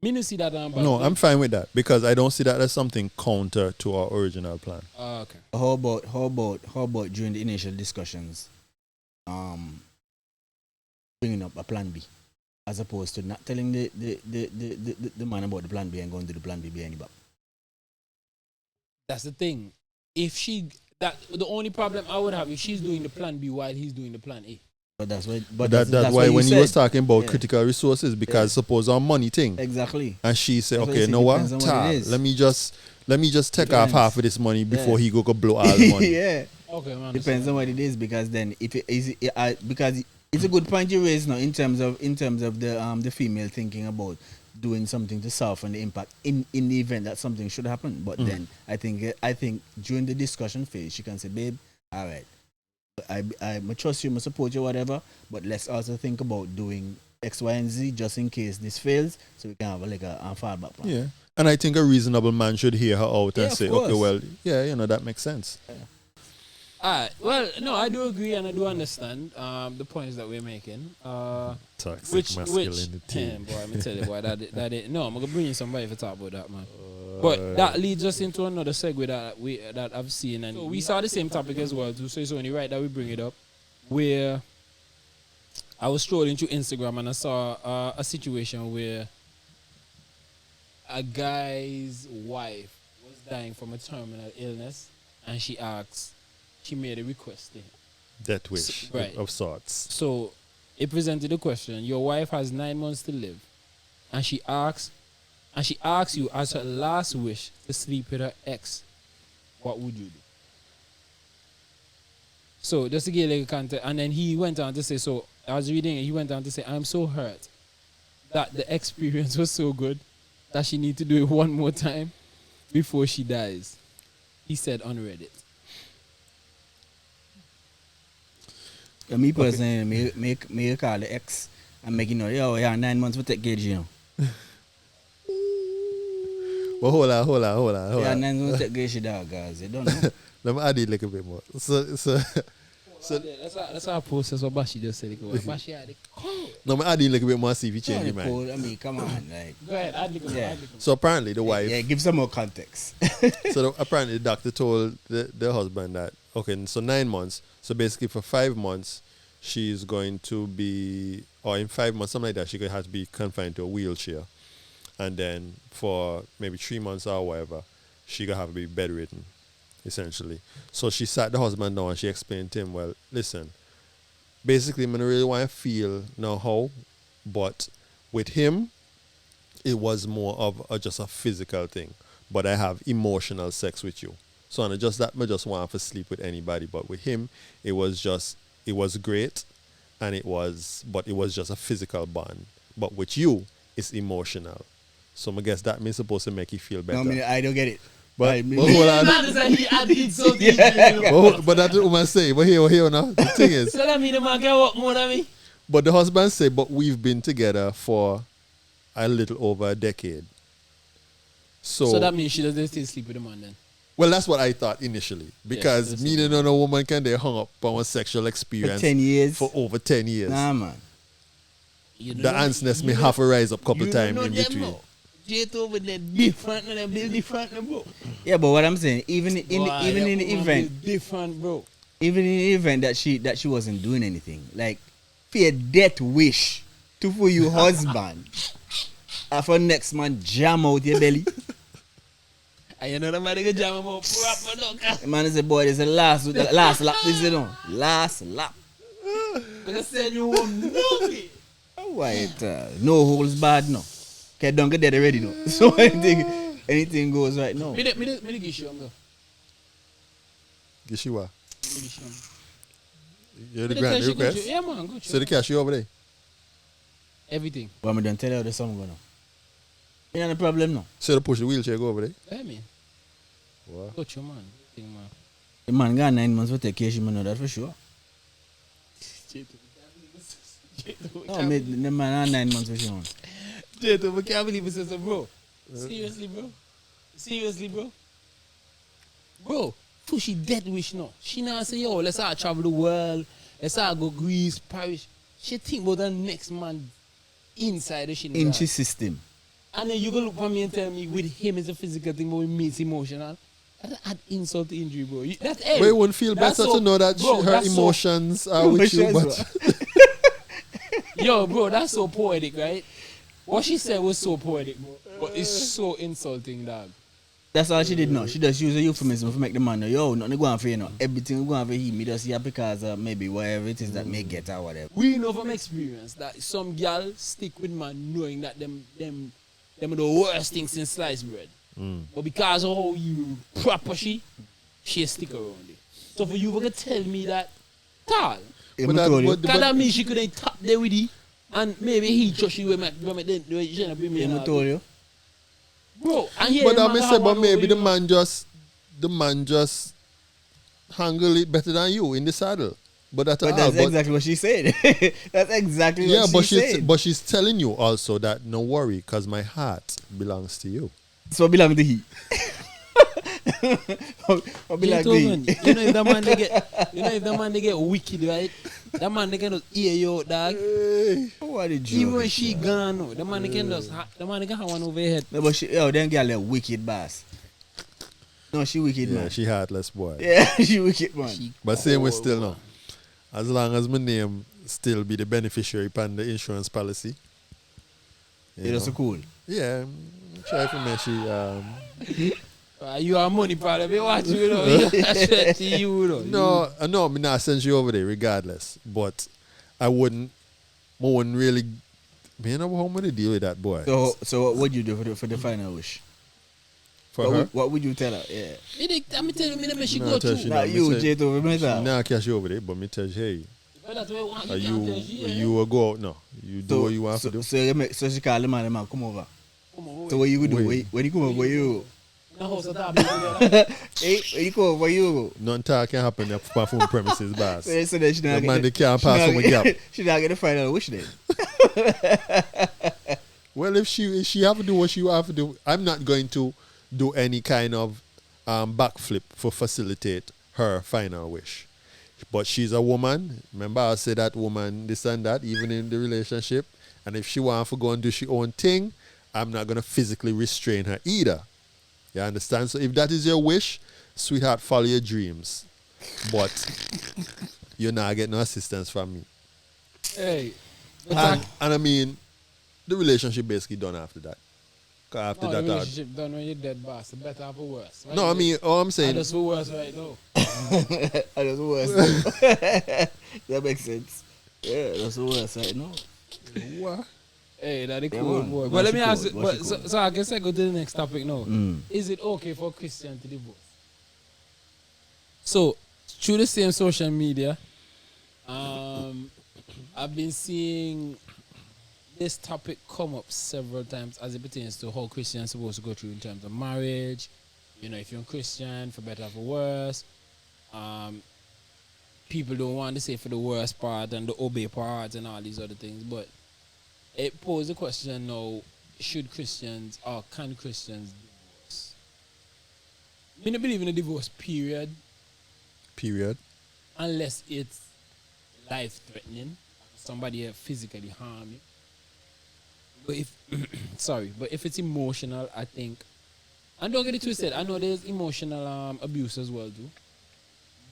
Me no see that. No, I'm fine with that because I don't see that as something counter to our original plan. Okay. How about during the initial discussions, bringing up a plan B, as opposed to not telling the man about the plan B and going to the plan B behind the back. That's the thing. The only problem I would have if she's doing the plan B while he's doing the plan A. But that's why. But that's why when you was talking about critical resources, because suppose our money thing, exactly, and she said, That's why okay, I you say know what, depends on what it is. let me just take off Depends. half of this money before he go blow all the money. yeah, Okay, man. depends on what it is because then if it is because it's a good point you raised now in terms of the female thinking about doing something to soften the impact in the event that something should happen. But then I think during the discussion phase she can say, babe, all right, I trust you, I support you, whatever, but let's also think about doing X, Y, and Z just in case this fails, so we can have a fallback plan. Yeah, and I think a reasonable man should hear her out Yeah, and of say, course. okay, well, yeah, you know that makes sense. Well, no, I do agree and I do understand the points that we're making. Toxic Which, masculinity. boy, I'm gonna tell you, boy, no, I'm gonna bring in somebody to talk about that, man. But that leads us into another segue that I've seen, and so we saw the same topic as well too. So it's only right that we bring it up. Where I was strolling through Instagram and I saw a situation where a guy's wife was dying from a terminal illness, and she made a request to him. Death wish right. of sorts. So it presented the question: your wife has 9 months to live, and she asks you as her last wish to sleep with her ex. What would you do? So just to give like a context, and then he went on to say, so I was reading it, he went on to say, I'm so hurt that the experience was so good that she need to do it one more time before she dies. He said on Reddit. Me personally, me call the ex and make you know, yo, yeah, 9 months we take gauge, you know. Well, hold on. Yeah, 9 months we take gauge, dog, guys. You don't know. Let me add it like a bit more. So That's our process. What Bashi just said. Bashi had it. no, I'm adding like a bit more. See if you change your Don't mind. cold, I mean, come on, like. Go ahead, add it. Yeah. So apparently the wife. Yeah, give some more context. Apparently the doctor told the husband that okay, so 9 months. So basically for 5 months, she's going to be, or in 5 months, something like that, she's going to have to be confined to a wheelchair, and then for maybe 3 months or whatever, she's going to have to be bedridden, essentially. So she sat the husband down and she explained to him, well, listen, basically, I don't really want to feel no how, but with him, it was more of just a physical thing. But I have emotional sex with you. So and just that, I just want to sleep with anybody. But with him, it was great, and it was just a physical bond. But with you, it's emotional. So I guess that means supposed to make you feel better. No, I mean, I don't get it. But hold on. He added something. But that's what I'm saying. But here now. The thing is. So that mean the man can walk more than me? But the husband said, but we've been together for a little over a decade. So that means she doesn't still sleep with the man then. well, that's what I thought initially. Because Yes, me and no woman can they hung up on a sexual For experience 10 years. for over 10 years. Nah, man. The ansness may have to rise up a couple times in between. Jet over there different, no, them different, no, bro. Yeah, but what I'm saying, even in the event, different, bro. even in the event that she wasn't doing anything, like for a death wish to for your husband, for next man jam out your belly. And you know the man can jam him up proper, no. The man say, boy, this is the last lap, this is last lap. Gonna send you home, no me. Why no holes bad no. Okay, don't get dead already no. So anything goes right now. Me the gish you, bro. Gishiwa. Me gish you. You're the grand request. Yeah, man, good. So the cash you over there. Everything. But I don't tell you how the song go now. You know the problem no. So the push the wheelchair go over there. Yeah, man. What? Coach you, man. Thing, man. The man got 9 months for take care, man, know that for sure. No, the man had 9 months for sure. Jet over, can't believe it, says, bro. Seriously, bro. Bro, for she dead wish no. She now say, yo, let's all travel the world. Let's all go Greece, Paris. She think about the next man inside the shit. Inch system. And then you go look for me and tell me with him it's a physical thing, but with me it's emotional. That add insult to injury, bro. That's But it would feel that's better so- to know that bro, her that's so- emotions are with you. But Yo, bro, that's so poetic, right? What she said was so poetic, bro. But it's so insulting, dog. That's all she did now. She just use a euphemism to make the man know, yo, nothing going for you now. Everything going for him. Me just here because maybe whatever it is that may get or whatever. We know from experience that some gal stick with man knowing that them are the worst things since sliced bread. But because of how you proper she stick around it. So for you to tell me that, tall, But that mean she couldn't tap there with you and maybe he trust you when she not bring me I told you. bro, and here but the I man may have say, but one maybe over the man just handle it better than you in the saddle. But that's But that's exactly what she said. That's exactly what she said. but she's telling you also that no worry, because my heart belongs to you. So belong to he. I'll be like Gentlemen, me. you know if the man they get wicked, right? That man they can just hear you out, dog. What did you? Even when she gone, no, the man they can just the man they can have one over your head. No, but then girl a wicked boss. No, she wicked Yeah, man. she heartless boy. Yeah, she wicked man. She But same way cold, still man. no. As long as my name still be the beneficiary upon the insurance policy. It was so cool. Yeah, try to make she You have money problem. You watch you know. You sweat to you know. no, me not send you over there regardless. But I wouldn't really man, how many deal with that boy? So what would you do for the final wish? For her? What would you tell her? Yeah. I'm telling you, me she No, go tell through. she Not me you, say- J2, remember? Nah, cash you over there, but me tell you, hey, That's what I want. are you will go out now. You do what you want to do. So she call the man, come over. So what you would do? Wait. When you come over, where you The house of that go? Hey, when you come over, where you go? Nothing talk can happen up from premises, boss. So then she The not man, they can't she pass not from a gap. She not get the final wish then. Well, if she have to do what she have to do, I'm not going to do any kind of backflip for facilitate her final wish. But she's a woman. Remember, I said that woman, this and that, even in the relationship. And if she wants to go and do her own thing, I'm not going to physically restrain her either. You understand? So if that is your wish, sweetheart, follow your dreams. But you're not getting no assistance from me. Hey. And I mean, the relationship basically done after that. 'Cause after No, that, the relationship done when you're dead, boss. The better or worse. Right? no, I mean, all I'm saying, I just for worse right now. That's worse. That makes sense. Yeah, that's worse right now. what? Hey, that's the Yeah, cool man. boy. That's But let me cool. ask you, That's but, cool. so I guess I go to the next topic now. Mm. Is it okay for a Christian to divorce? So, through the same social media, I've been seeing this topic come up several times as it pertains to how Christians are supposed to go through in terms of marriage. You know, if you're a Christian, for better or for worse. People don't want to say for the worst part and the obey part and all these other things, but it poses the question now, should Christians or can Christians divorce? I don't believe in a divorce period Period. unless it's life-threatening, somebody physically harm you. But if it's emotional, I think, and don't get it twisted, I know there's emotional abuse as well too.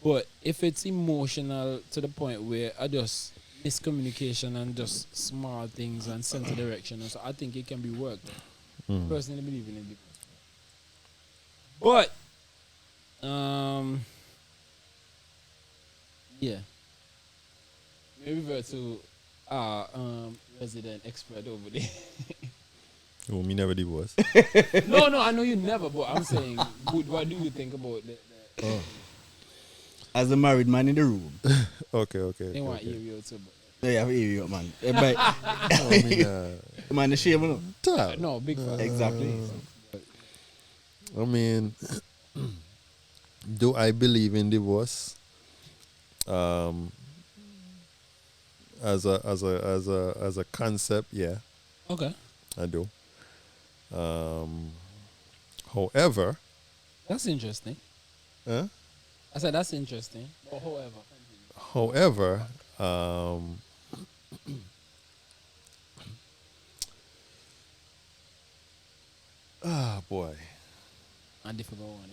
But if it's emotional to the point where I just miscommunication and just small things and sense of direction, and so I think it can be worked out. Personally believe in it. But yeah. We revert to our resident expert over there. Oh, me never divorce. No, I know you never, but I'm saying, what do you think about that? As a married man in the room. Okay. They want okay. Irie too, Yeah, you have area, man. Everybody, I mean, man, the shame, no? but no, big fan. Exactly. I mean, do I believe in divorce? As a concept, yeah, Okay, I do. However, that's interesting. huh? I said that's interesting. But However, boy, and difficult one.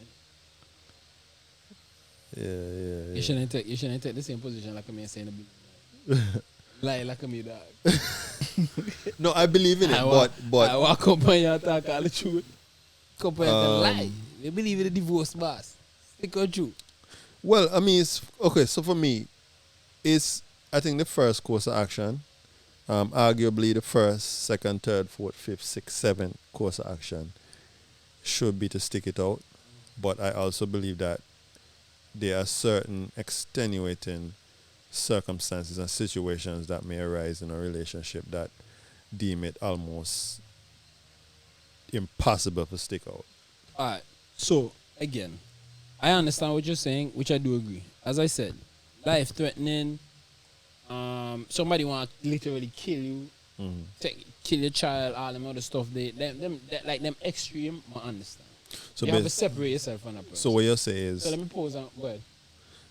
yeah. You shouldn't take the same position like me saying a bit. Lie like me dog. No, I believe in it, I but walk up on you and talk all the truth. Come on and lie. Um, We believe in the divorce, boss. Stick or true. well, I mean, it's okay. So for me, it's I think the first course of action, arguably the first, second, third, fourth, fifth, sixth, seventh course of action should be to stick it out. But I also believe that there are certain extenuating circumstances and situations that may arise in a relationship that deem it almost impossible to stick out. Alright. So again, I understand what you're saying, which I do agree. As I said, life threatening. Somebody want to literally kill you, kill your child, all them other stuff. Them extreme. I understand. So you have to separate yourself from that person. so what you're saying is So let me pause on. Go ahead.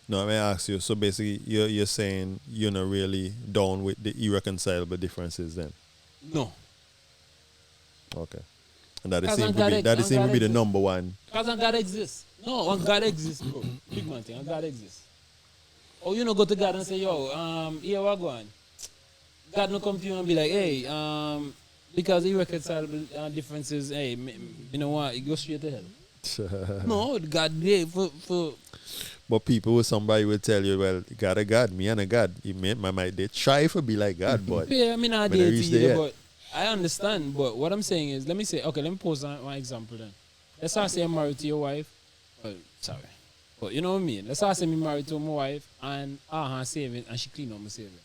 no, I may ask you. So basically, you're saying you're not really down with the irreconcilable differences then. No. Okay. And that Because seems on to God be ex- that on seems God to be the exists. number one. Because God exists. No, on God exists, bro. Big man thing. On God exists. Oh, you know, go to God and say, yo, here what going? God no come to you and be like, hey, because irreconcilable differences, hey, you know what? You go straight to hell. No, God there for But people with somebody will tell you, well, God a God, me and a God. They try to be like God, but yeah, I mean, I when they did reach either, there yet. but I understand. But what I'm saying is, let me pose one example then. Let's say I'm married to your wife. Well, sorry. But you know what I mean? Let's say I'm married to my wife and her savings and she clean up my savings.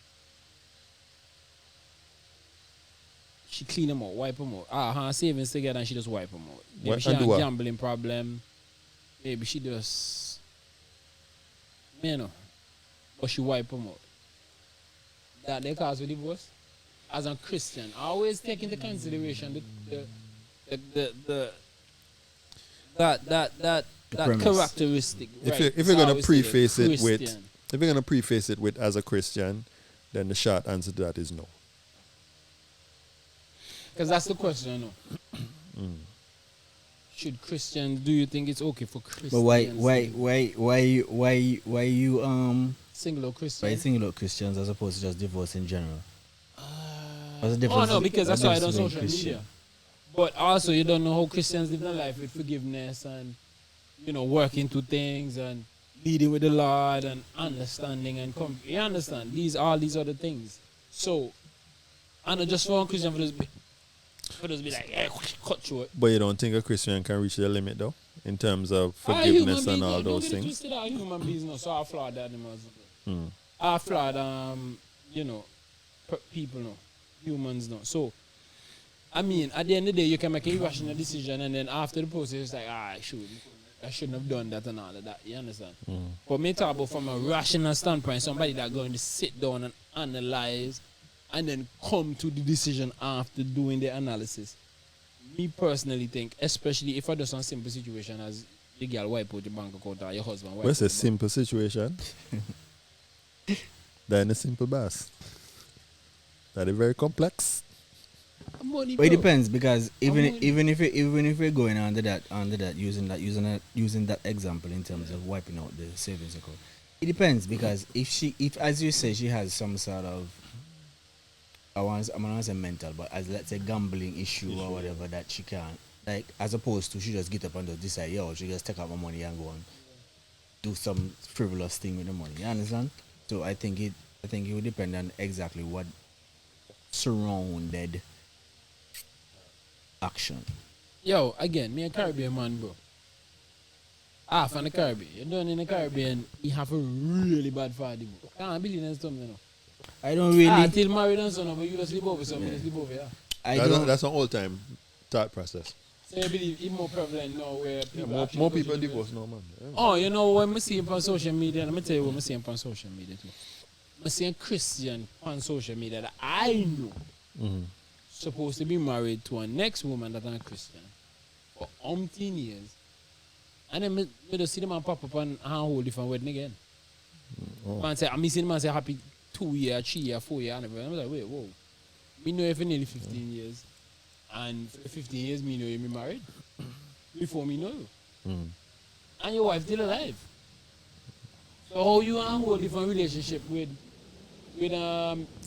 She clean them out, wipe them out. Her savings together and she just wipe them out. Maybe What she and has do a what? gambling problem. Maybe she just, you know, but she wipe them out. That they cause a divorce. As a Christian, I always take into consideration the that premise. characteristic. If right? you're gonna Always say the preface it with Christian. if you're gonna preface it with as a Christian, then the short answer to that is no. Because that's the question, I know. Should Christians? Do you think it's okay for Christians? But why you single or Christian? why single out Christians as opposed to just divorce in general? What's the Oh difference? no, because that's what's why I the don't difference social between Christian? media. But also, you don't know how Christians live their life with forgiveness and working to things and leading with the Lord and understanding and you understand all these other things. So, I know just for one Christian for those be like, hey, cut short. But you don't think a Christian can reach their limit though, in terms of Human forgiveness and beings, all don't those get it things. twisted, our human beings, no, so I flawed animals. Hmm. I flawed, people, no, humans, no. So, I mean, at the end of the day, you can make an irrational decision, and then after the process, it's like, I shouldn't have done that and all of that. You understand? But me talk about from a rational standpoint, somebody that going to sit down and analyze, and then come to the decision after doing the analysis. Me personally think, especially if I do some simple situation as the girl wipe out your bank account or your husband wipe What's out a the bank. simple situation? That ain't a simple bass. That is very complex. Money, Well, it bro. depends because even money. if we're going under that using that example in terms of wiping out the savings account, it depends because if as you say she has some sort of I'm not say mental, but as let's say gambling issue or whatever that she can't like as opposed to she just get up and just decide she just take out my money and go and do some frivolous thing with the money. You understand? So I think it would depend on exactly what surrounded action. Yo, again, me a Caribbean man, bro. From the Caribbean. You're done in the Caribbean, you have a really bad father, bro. Can't believe in something, you know. I don't really. Till married and son, but you just sleep over something, sleep over, yeah. I don't. That's an old time thought process. So you believe it's more prevalent now where people More actually go people to the divorce now, man. Yeah. Oh, you know what I see on social media? Let me tell you what I see on social media too. I see a Christian on social media that I know supposed to be married to a next woman that is a Christian for umpteen years. And then I just see them and pop up and hold different wedding again. Man say, I'm missing man say happy 2 year, 3 year, 4 year, and everything. I'm like, wait, whoa. Me know you for nearly 15 years. And for 15 years, me know you been married. Before me know you. And your wife still alive. So how you and hold different relationship with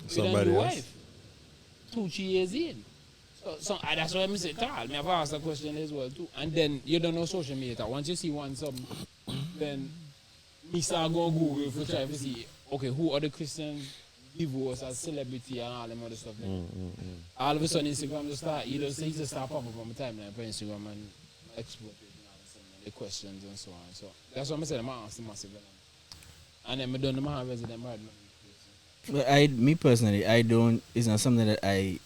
Somebody your else? wife? 2-3 years in. So that's why I'm saying, me have asked a question as well too. And then you don't know social media. Once you see one something, then me start going Google for try to see, okay, who are the Christians divorce as celebrity and all them other stuff. All of a sudden Instagram he just start pop up on my timeline for Instagram and explode it and all of a sudden the questions and so on. So that's what I said, I'm asking massive. And then I done them have resident married. But me personally, I don't. It's not something that I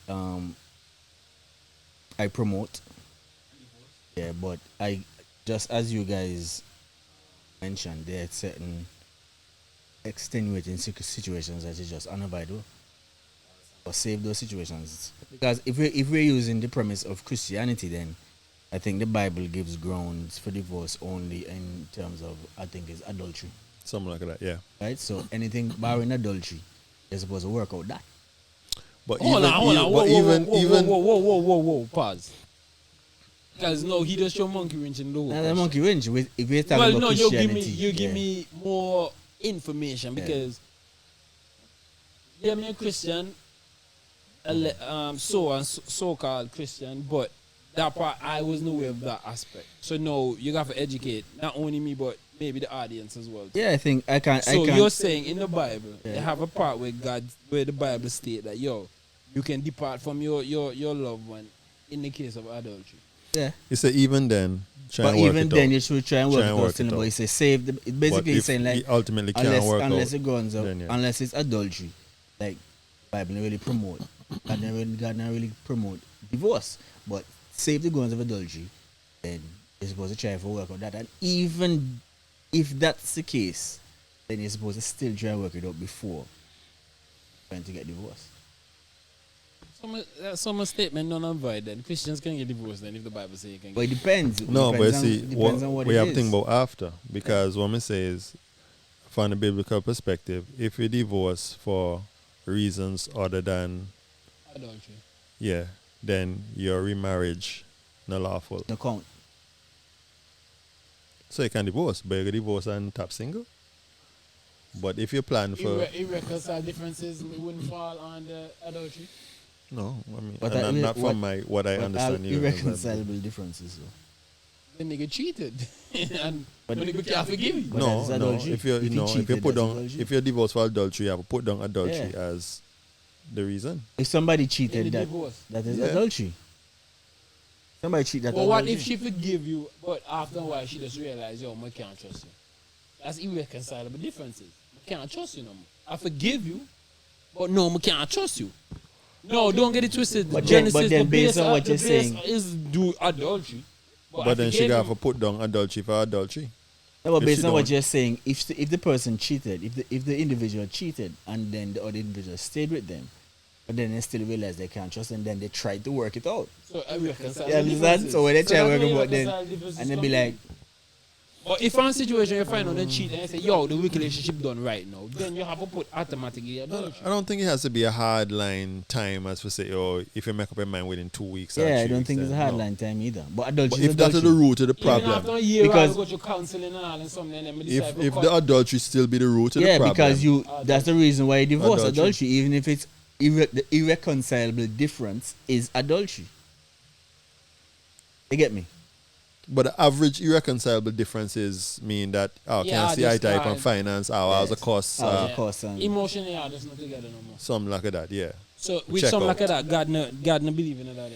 promote. Yeah, but I just as you guys mentioned, there are certain extenuating situations that is just unavoidable. Or save those situations because if we're using the premise of Christianity, then I think the Bible gives grounds for divorce only in terms of, I think, is adultery, Something like that, yeah. right? So anything barring adultery, you're supposed to work out that. But Hold on. but Whoa. Pause. Because no, he just your monkey wrench in the whole Now the question. monkey wrench, if we're talking Well, about no, you Christianity, give me more information Yeah. because yeah, me a Christian, so-called Christian, but that part I wasn't aware of that aspect. So no, you got to educate not only me but maybe the audience as well. Yeah, I think I can't. So I can't. you're saying in the Bible, Yeah. you have a part where the Bible state that you can depart from your loved one in the case of adultery. Yeah, you say even then, try but and work even it then out. you should try and work Try it and out work still. it But out. he say save the. It But basically if saying like he ultimately can't unless work unless out, it goes up, then yeah. unless it's adultery, like Bible don't really promote. God not really promote divorce, but save the guns of adultery, then you're supposed to try for work on that. And even if that's the case, then you're supposed to still try and work it out before trying to get divorced. Some statement non void then. Christians can get divorced then if the Bible says you can But get it depends. It no, but depends see, on, depends on what we it have to is. think about after, because what I say is, from the biblical perspective, if you divorce for reasons other than adultery. then your remarriage not lawful. No count. So you can divorce, but you can divorce and tap single. But if you plan for Irreconcilable differences wouldn't fall under adultery. no, I mean, But and not what- from what I But understand. you know, irreconcilable differences. Though. The nigga cheated, and But- the nigga can't forgive you. But No, that's no. adultery. If you If he if you cheated, put that's down adultery. if you're divorced for adultery, you have to put down adultery Yeah. as the reason. If somebody In cheated, the that divorce. that is Yeah. adultery. Somebody cheat that. But what adultery. if she forgive you, but after a while she just realize, yo, I can't trust you. That's irreconcilable differences. I can't trust you no more. I forgive you, but no, I can't trust you. No, don't get it twisted. But Genesis, then the based base on what the you're base saying- is do adultery. I But then she forgave got you. to put down adultery for adultery. No, but if based she on what don't- you're saying, if the person cheated, if the individual cheated and then the other individual stayed with them, but then they still realize they can't trust and then they tried to work it out. So irreconcilable You understand? differences. So when they try to that's work where about then, irreconcilable differences and then come be in. like, But if on a situation you find out they cheat and you say, yo, the relationship done right now, then you have to put automatically adultery. I don't think it has to be a hard line time as we say, oh, if you make up your mind within 2 weeks. or yeah, I 3 don't weeks, think it's a then hard no. line time either. But adultery But is if that is the adultery. root of the Even after problem, a year, Because- I go to counseling and all and something, and then we decide if to the cut. adultery still be the root of the Yeah, problem, because that's the reason why you divorce Adultery. adultery, even if it's the irreconcilable difference is adultery. You get me? but the average irreconcilable differences mean that Yeah, can I see eye just type on can't- finance, how's the Yes. cost, How's the Yeah. cost and Emotionally, are just not together no more. something like that, yeah. So with Check something out. like that, God no believe in that.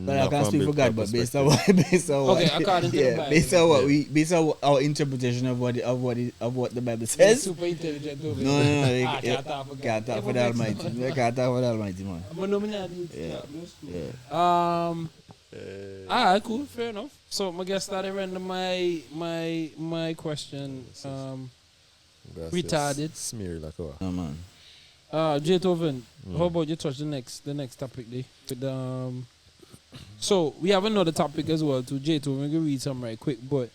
but I Not can't from speak for God, biblical but based perspective. on based on Okay, according to the Bible. based on our interpretation of what the Bible He's says. super intelligent. Over No, there. no, Ah, can't talk for God. can't talk for the Yeah, Almighty. We can't talk for the Almighty, man. I'm a nominee. Yeah. Yeah. Alright, cool, fair enough. So I guess that I render my question. That's Retarded. just Smear like oh. No, man. J Toven, how about you touch the next topic there? With so we have another topic as well to J Toven. We can read some right quick, but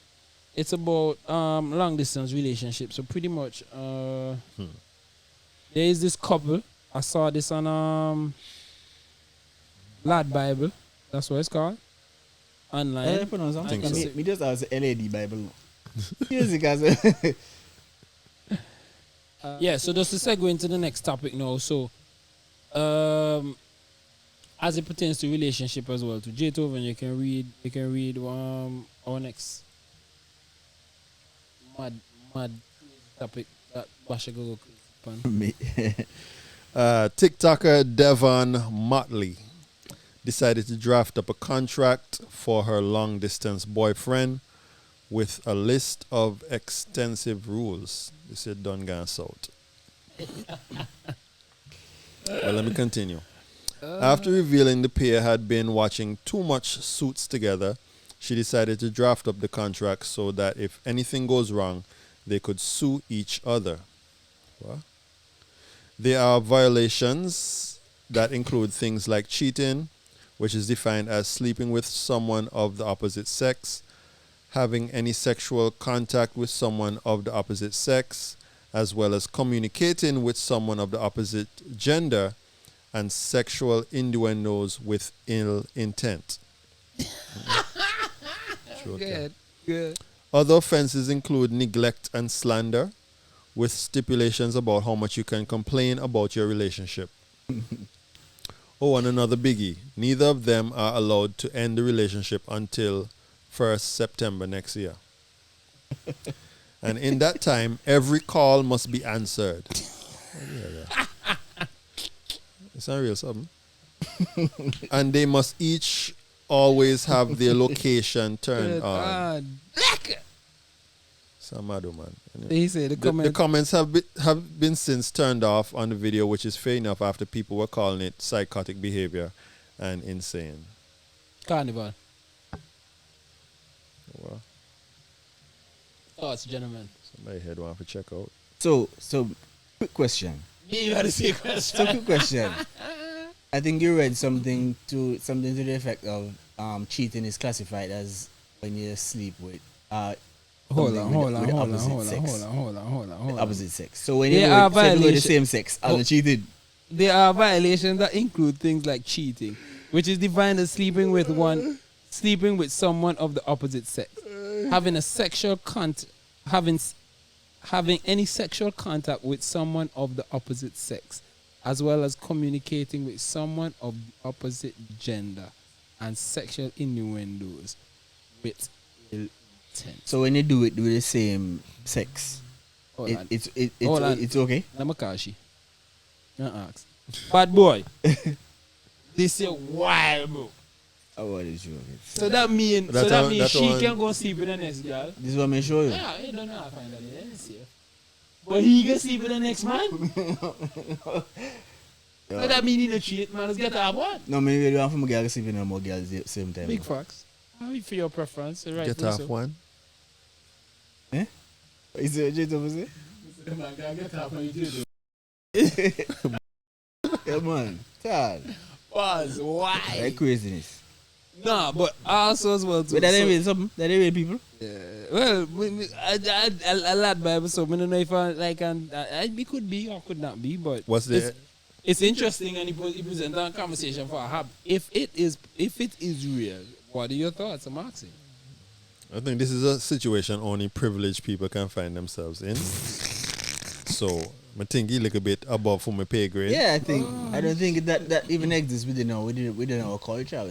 it's about long distance relationships. So pretty much there is this couple. I saw this on Lad Bible. That's what it's called. I Online. pronounce I something. think so. Me just as LED Bible. Music as Yeah, so just to segue into the next topic now. So, as it pertains to relationship as well, to J Toven, you can read our next mad topic that Basha go upon. me. TikToker Devon Motley decided to draft up a contract for her long distance boyfriend with a list of extensive rules. They said done gone south. Well, let me continue. After revealing the pair had been watching too much Suits together, she decided to draft up the contract so that if anything goes wrong, they could sue each other. What? There are violations that include things like cheating, which is defined as sleeping with someone of the opposite sex, having any sexual contact with someone of the opposite sex, as well as communicating with someone of the opposite gender, and sexual innuendos with ill intent. Good. Other offenses include neglect and slander, with stipulations about how much you can complain about your relationship. Oh, and another biggie. Neither of them are allowed to end the relationship until 1st September next year. And in that time, every call must be answered. It's not real something. And they must each always have their location turned on. Samado, man. He said The comments have been since turned off on the video, which is fair enough after people were calling it psychotic behavior and insane. Carnival. Well, Thoughts, gentlemen. somebody had one to check out. So quick question. You had to see a question. Quick question. I think you read something to the effect of cheating is classified as when you sleep with Hold on. opposite sex. So when you There go are with the violations. same sex, are you cheated? There are violations that include things like cheating, which is defined as sleeping with someone of the opposite sex, having any sexual contact with someone of the opposite sex, as well as communicating with someone of the opposite gender, and sexual innuendos with ill intent. So when you do it with the same sex, Hold on. it's okay. Namakashi. Ask. Bad boy. This is wild, bro. What is you? So that means she can go sleep with the next girl. This is what I'm show you. Yeah, he don't know how to find that. Let me see. But he can sleep with the next man. So that means he don't cheat, man. Let's get that one. No, maybe you don't have a girl sleeping with more girls at the same time. Big facts. How you for your preference? Right. Get off one. Is it what you say? Get off when you do. Yeah, man. Sad. Was why? Like craziness. Nah, but also as well too. But that ain't really something. That ain't really people. Well, I lad Bible, so I don't know if it could be or could not be, but What's the it's interesting, and he present that conversation for a hub. If it is real, what are your thoughts? I'm asking. I think this is a situation only privileged people can find themselves in. So I think he look a bit above for my pay grade. Yeah, I don't think that even exists within our culture.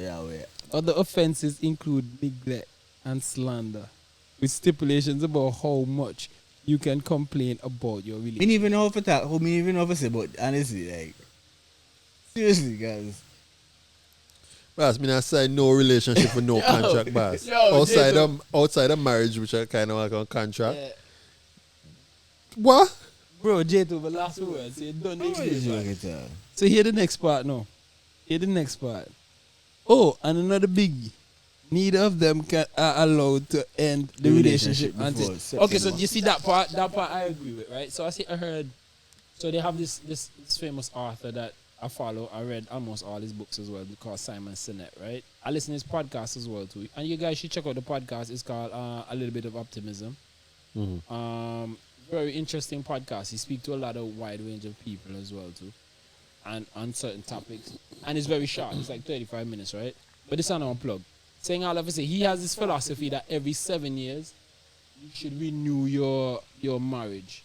Other offenses include neglect and slander, with stipulations about how much you can complain about your relationship. Me even know how to talk. Me even know how to say, but honestly, like seriously, guys. Boss, me not sign no relationship with no contract, boss. Outside of marriage, which I kind of like on contract. Yeah. What? Bro, J2, the last word. So, don't What is you So here the next part now. Here the next part. Oh, and another biggie. Neither of them are allowed to end the relationship until. Okay, so you see that part? That part I agree with, right? So I heard. So they have this famous author that I follow. I read almost all his books as well, called Simon Sinek, right? I listen to his podcast as well too, and you guys should check out the podcast. It's called A Little Bit of Optimism. Mm-hmm. Very interesting podcast. He speaks to a lot of wide range of people as well too, and on certain topics. And it's very short. It's like 35 minutes, right? But it's on our plug. Saying all of it, he has this philosophy that every 7 years you should renew your marriage.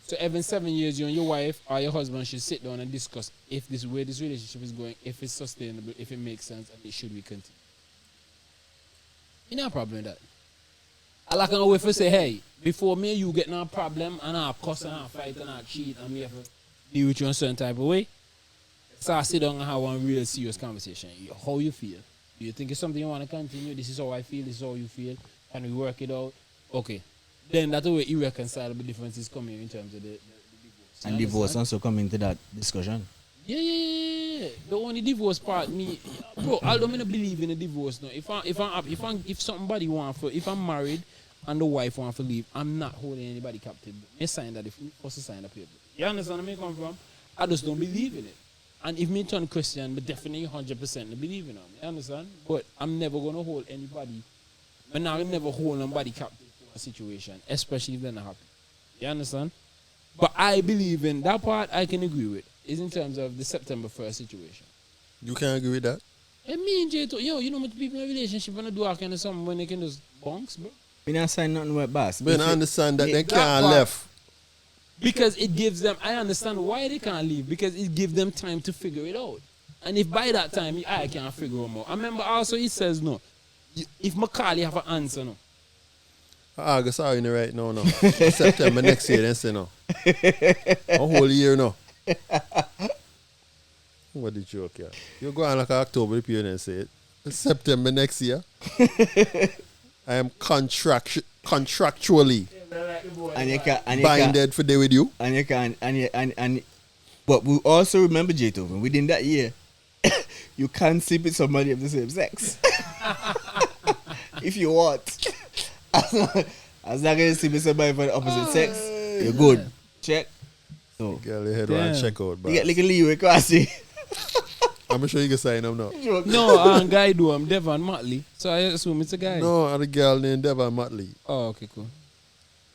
So every 7 years, you and your wife or your husband should sit down and discuss if this way this relationship is going, if it's sustainable, if it makes sense, and it should we continue. You know a problem with that. I like an way for say, hey, before me you get no problem and I cuss and I fight and I cheat and we have to deal with you in a certain type of way. So I sit down and have one real serious conversation. How you feel? Do you think it's something you want to continue? This is how I feel, this is how you feel. Can we work it out? Okay. Then that's the way irreconcilable differences come in terms of the divorce. And divorce also come into that discussion. Yeah. The only divorce part, bro, I don't believe in a divorce. No, if somebody if I'm married and the wife wants to leave, I'm not holding anybody captive. I sign that if you supposed to sign a paper. You understand where I come from? I just don't believe in it. And if me turn Christian, but definitely 100% believe in them. You understand? But I'm never gonna hold anybody. I'm not never hold nobody captive to a situation, especially if they're not happy. You understand? But I believe in that part. I can agree with is in terms of the September 1st situation. You can agree with that? And me and Jay, you know, much people in a relationship when they do all kind of something when they can just bonks, bro. We not sign nothing with boss. But I understand that they that can't part- left. Because it gives them, I understand why they can't leave, because it gives them time to figure it out. And if by that time I can't figure it out, I remember also it says no. If Macaulay have an answer, no. August are in the right now, no. September next year, then say no. A whole year, no. What the joke, yeah? You go on like October the period and say it. September next year. I am contractually And you can, binded for day with you. and you can, and but we also remember, Jaytoven, within that year, you can't sleep with somebody of the same sex. If you want. As long as you sleep with somebody from the opposite sex, you're good. Check. So, Girl, your head one Damn. check out, you get but like a Leo Kwasi. I'm sure you can sign up now. No, guy do I'm Devon Motley, so I assume it's a guy. No, and a girl named Devon Motley. Oh, okay, cool.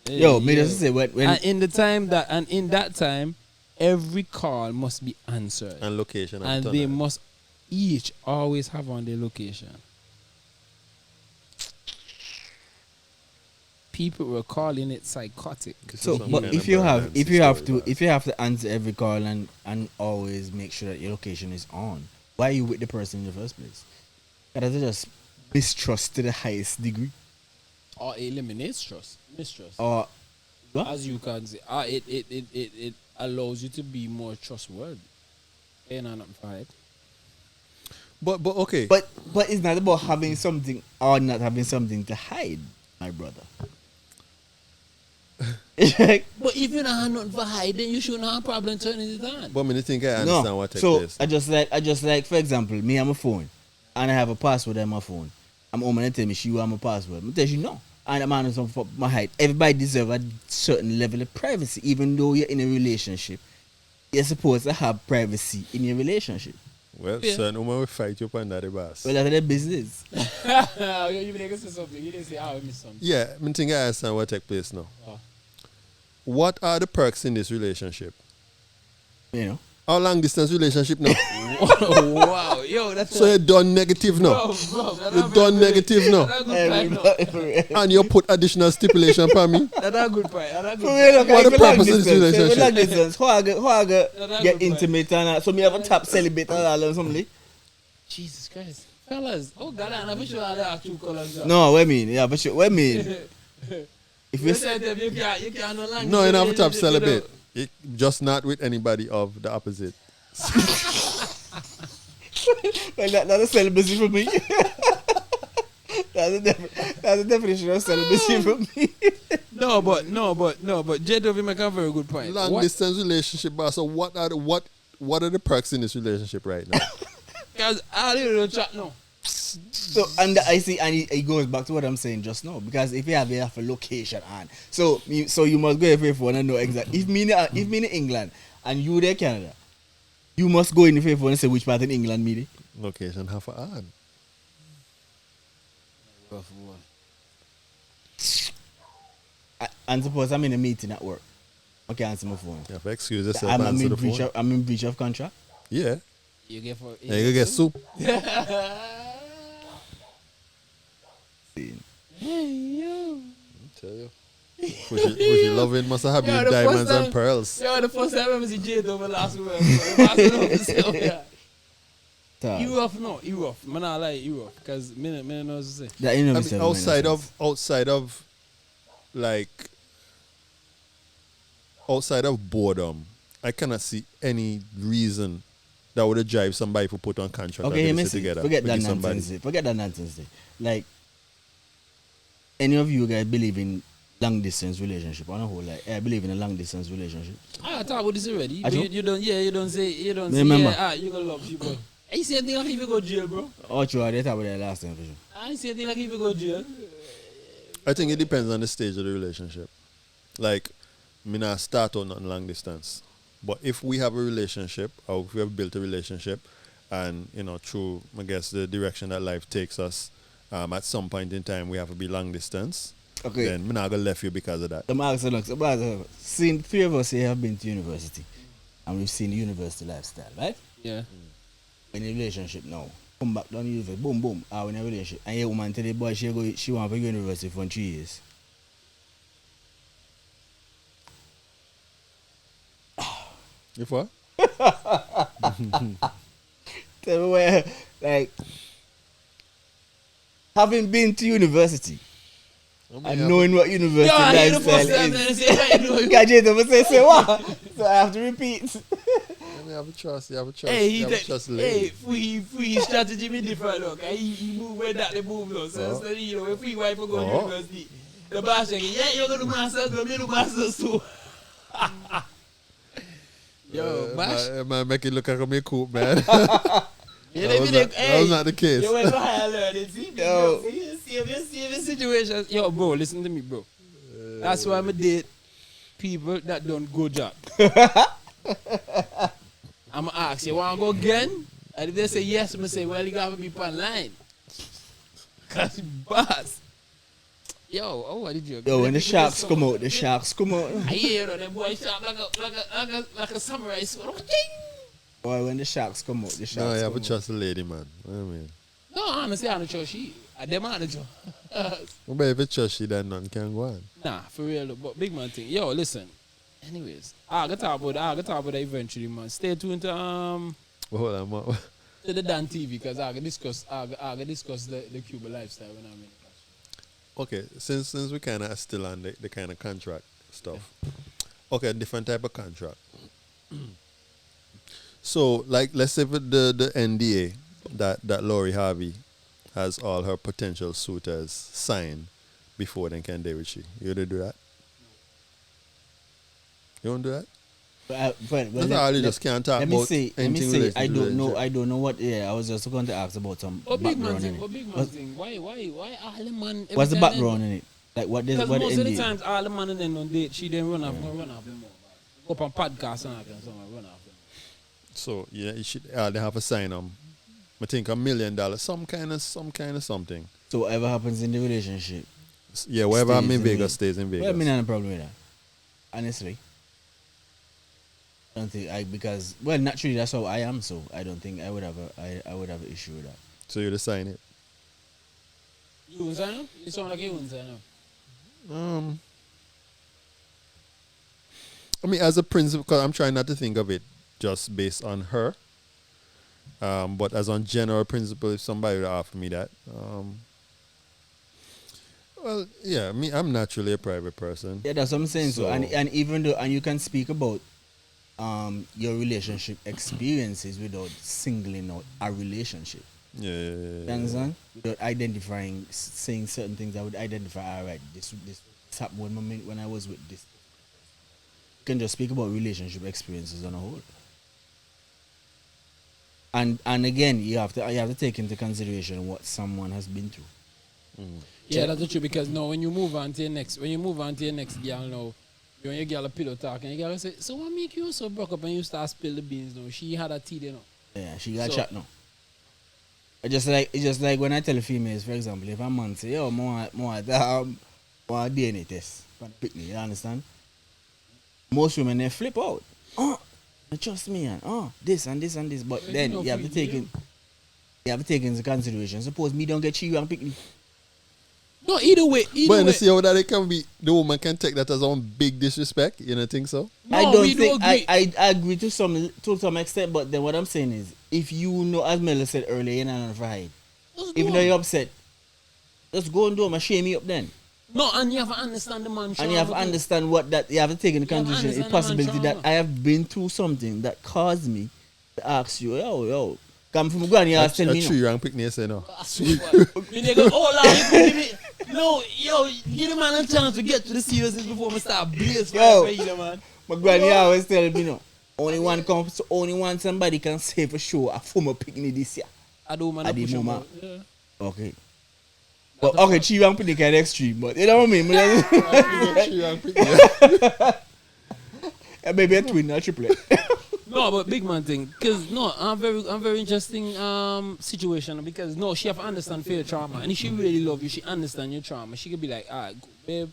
Yo, me just say when and in that time, every call must be answered, And location. and they must each always have on their location. People were calling it psychotic. So, Some but kind if of you have Brian if you have story, to if you have to answer every call and always make sure that your location is on, why are you with the person in the first place? That is just mistrust to the highest degree, Or eliminates trust, mistrust. or what? As you can say, it allows you to be more trustworthy. Ain't nothing for it. But okay. But it's not about having something or not having something to hide, my brother. But if you don't have nothing for hide, then you shouldn't have a problem turning it on. But me think I understand No, what takes so place. I just like for example, me on my phone, and I have a password on my phone. I'm home and they tell me she want my password. I tell you no, and I'm on some for my height. Everybody deserves a certain level of privacy, even though you're in a relationship. You're supposed to have privacy in your relationship. Well, Yeah. son, woman will fight you up under the boss. Well, that's their business. You didn't say something. You didn't say, I missed something. Yeah, I think I understand what takes place now. Oh. What are the perks in this relationship? You know. How long distance relationship now? Wow, yo, that's So you're done negative now. You're done negative now. And you put additional stipulation for me. That's a good point. That's a So good we look What at the purpose of this Long relationship? distance. How I get That's a get good intimate and so me have a tap celibate and all or something. Jesus Christ. Fellas, oh God, I'm not sure how that two colors. No, what I mean, yeah, but what I mean, if You you said that you can't no longer. No, you don't have to have celibate. You just not with anybody of the opposite. well, that's a celibacy for me. That's a definition of celibacy for me. No, but J-Dovey make a very good point. Long What- distance relationship, boss. So what are the perks in this relationship right now? Because I don't chat now. So and I see, and it goes back to what I'm saying just now. Because if you have a location on, so you must go every phone and know exactly. If me in England and you there Canada, you must go in the phone and say which part in England me there. Location half an hour. And suppose I'm in a meeting at work, I can't answer my phone. You have to excuse yourself I'm, and I'm answer in the breach phone. of, I'm in breach of contract. Yeah. You get for Yeah, you get soup. See. Hey yo. Tell you. Who's loving must have Yeah, been the first diamonds time- and pearls. Yo, the first time I ever see J-Dovey last week. So, You rough no, you rough. Man, I like you rough because me know what to say. that you know I me mean, say, outside of boredom, I cannot see any reason that would drive somebody to put on contract okay, and let me sit see. together. Forget that with somebody. nonsense. Forget that nonsense. Like, any of you guys believe in long distance relationship? On a whole, like, I believe in a long distance relationship. I talked about this already. I do? You don't say Remember. yeah, you gonna love people. I say thing like if you go jail, bro. Oh, true. I did talk about that last time for sure. I say thing like if you go jail. I think it depends on the stage of the relationship. Like, me not start on nothing long distance. But if we have a relationship, or if we have built a relationship, and through I guess the direction that life takes us, at some point in time we have to be long distance. Okay. Then I'm not gonna left you because of that. The marks are look. Seeing three of us here have been to university, and we've seen the university lifestyle, right? Yeah. In a relationship now, come back down to university, boom, boom, in a relationship, and your woman tell the boy she want to go to university for 3 years. If what? Tell me where, like, having been to university and knowing what university lifestyle is. Gadget, I'm say what? So I have to repeat. You have a trust. Hey, you have a trust lady. free strategy be different, look. He move where that they move, look. So, if free wife will go to university, the boss saying, yeah, you're going to master, go to master, so. Yo, Bash. Man, make it look like me cool, man. That was not the case. You went to higher learning, see? Yo. See the situation. Yo, bro, listen to me, bro. That's why I'm date people that don't go job. I'm going to ask, you want to go again? And if they say yes, I'm going to say, well, you got to be online. Because boss. Yo, oh, what did you? Yo, when the sharks come out, I hear the boy shark like a samurai sword. Boy, when the sharks come out, No, you come have to out. trust the lady, man. What I mean? No, honestly, I don't trust she. I them I don't trust. But if you trust she, then none can go on. Nah, for real. But big man thing. Yo, listen. Anyways, I got talk about that eventually, man. Stay tuned to Hold on, man. to the Dan TV because I can discuss the Cuba lifestyle when I'm in. Okay, since we kind of still on the kind of contract stuff. Okay, different type of contract. So, like, let's say with the NDA that Lori Harvey has all her potential suitors sign before they can date with you. You would do that? You won't do that? That's all you just can't talk let me about say, anything related I to don't know. relationship. I don't know what. Yeah, I was just going to ask about some But big man background in thing, it. but big man thing. Why all the man? What's the background in it? Like what Because what most of the NDA? times all the man and then on date, she then run off them more. Go up on podcast and run off them. So yeah, you should they have a sign I think $1 million, some kind of something. So whatever happens in the relationship. Yeah, whatever I'm in Stays in Vegas stays in Vegas. Well, I mean, I have a problem with that. Honestly. I don't think because naturally that's how I am, so I don't think I would have an issue with that. So you just sign it. You wouldn't sign up? You sound like you wouldn't sign up. I mean, as a principle, because I'm trying not to think of it just based on her. But as on general principle, if somebody would offer me that, well, yeah, I'm naturally a private person. Yeah, that's what I'm saying. So, So- and even though you can speak about your relationship experiences without singling out a relationship. Yeah. You understand? Without identifying, saying certain things, I would identify. All right, this happened when I was with this. You can just speak about relationship experiences on a whole. And again, you have to take into consideration what someone has been through. Yeah, that's the truth. Because now when you move on to your next girl now, when your girl a pillow talk and your girl say, so what make you so broke up and you start spill the beans now? She had a tea there now. Yeah, she got So- chat now. It's just like when I tell females, for example, if a man say, yo, more DNA test, pick me, you understand? Most women they flip out. Oh, trust me, and this and this and this. But then you have to take into consideration. Suppose me don't get you and pick me. No, either way. But you see how that it can be, the woman can take that as a big disrespect. You don't think so? No, I don't we think agree. I agree to some extent, but then what I'm saying is, if you know, as Mela said earlier, you're not on for hide. Even though you're upset, just go and do them and shame me up then. No, and you have to understand the man. And you have to understand what that you have to take into You have to consideration the understand the man possibility that trauma. I have been through something that caused me to ask you, yo, come from Granny, you tell me A no. tree wrong pick me say no. They go, oh, Lord, you could give me. No, yo, give the man a chance to get to the seriousness before we start blaze Yo. for you, man. My granny always tell me no. Only one somebody can say for sure a former picnic this year. I don't man. At the push him moment. out. Yeah. Okay. But okay, she won't put the kind of extreme, but you know what I mean? Tree wrong pick me. Maybe a twin or triplet. No, but big man thing, because no, I'm very interesting situation because no, she have to understand fair trauma, and if she really love you, she understand your trauma. She could be like, alright, babe,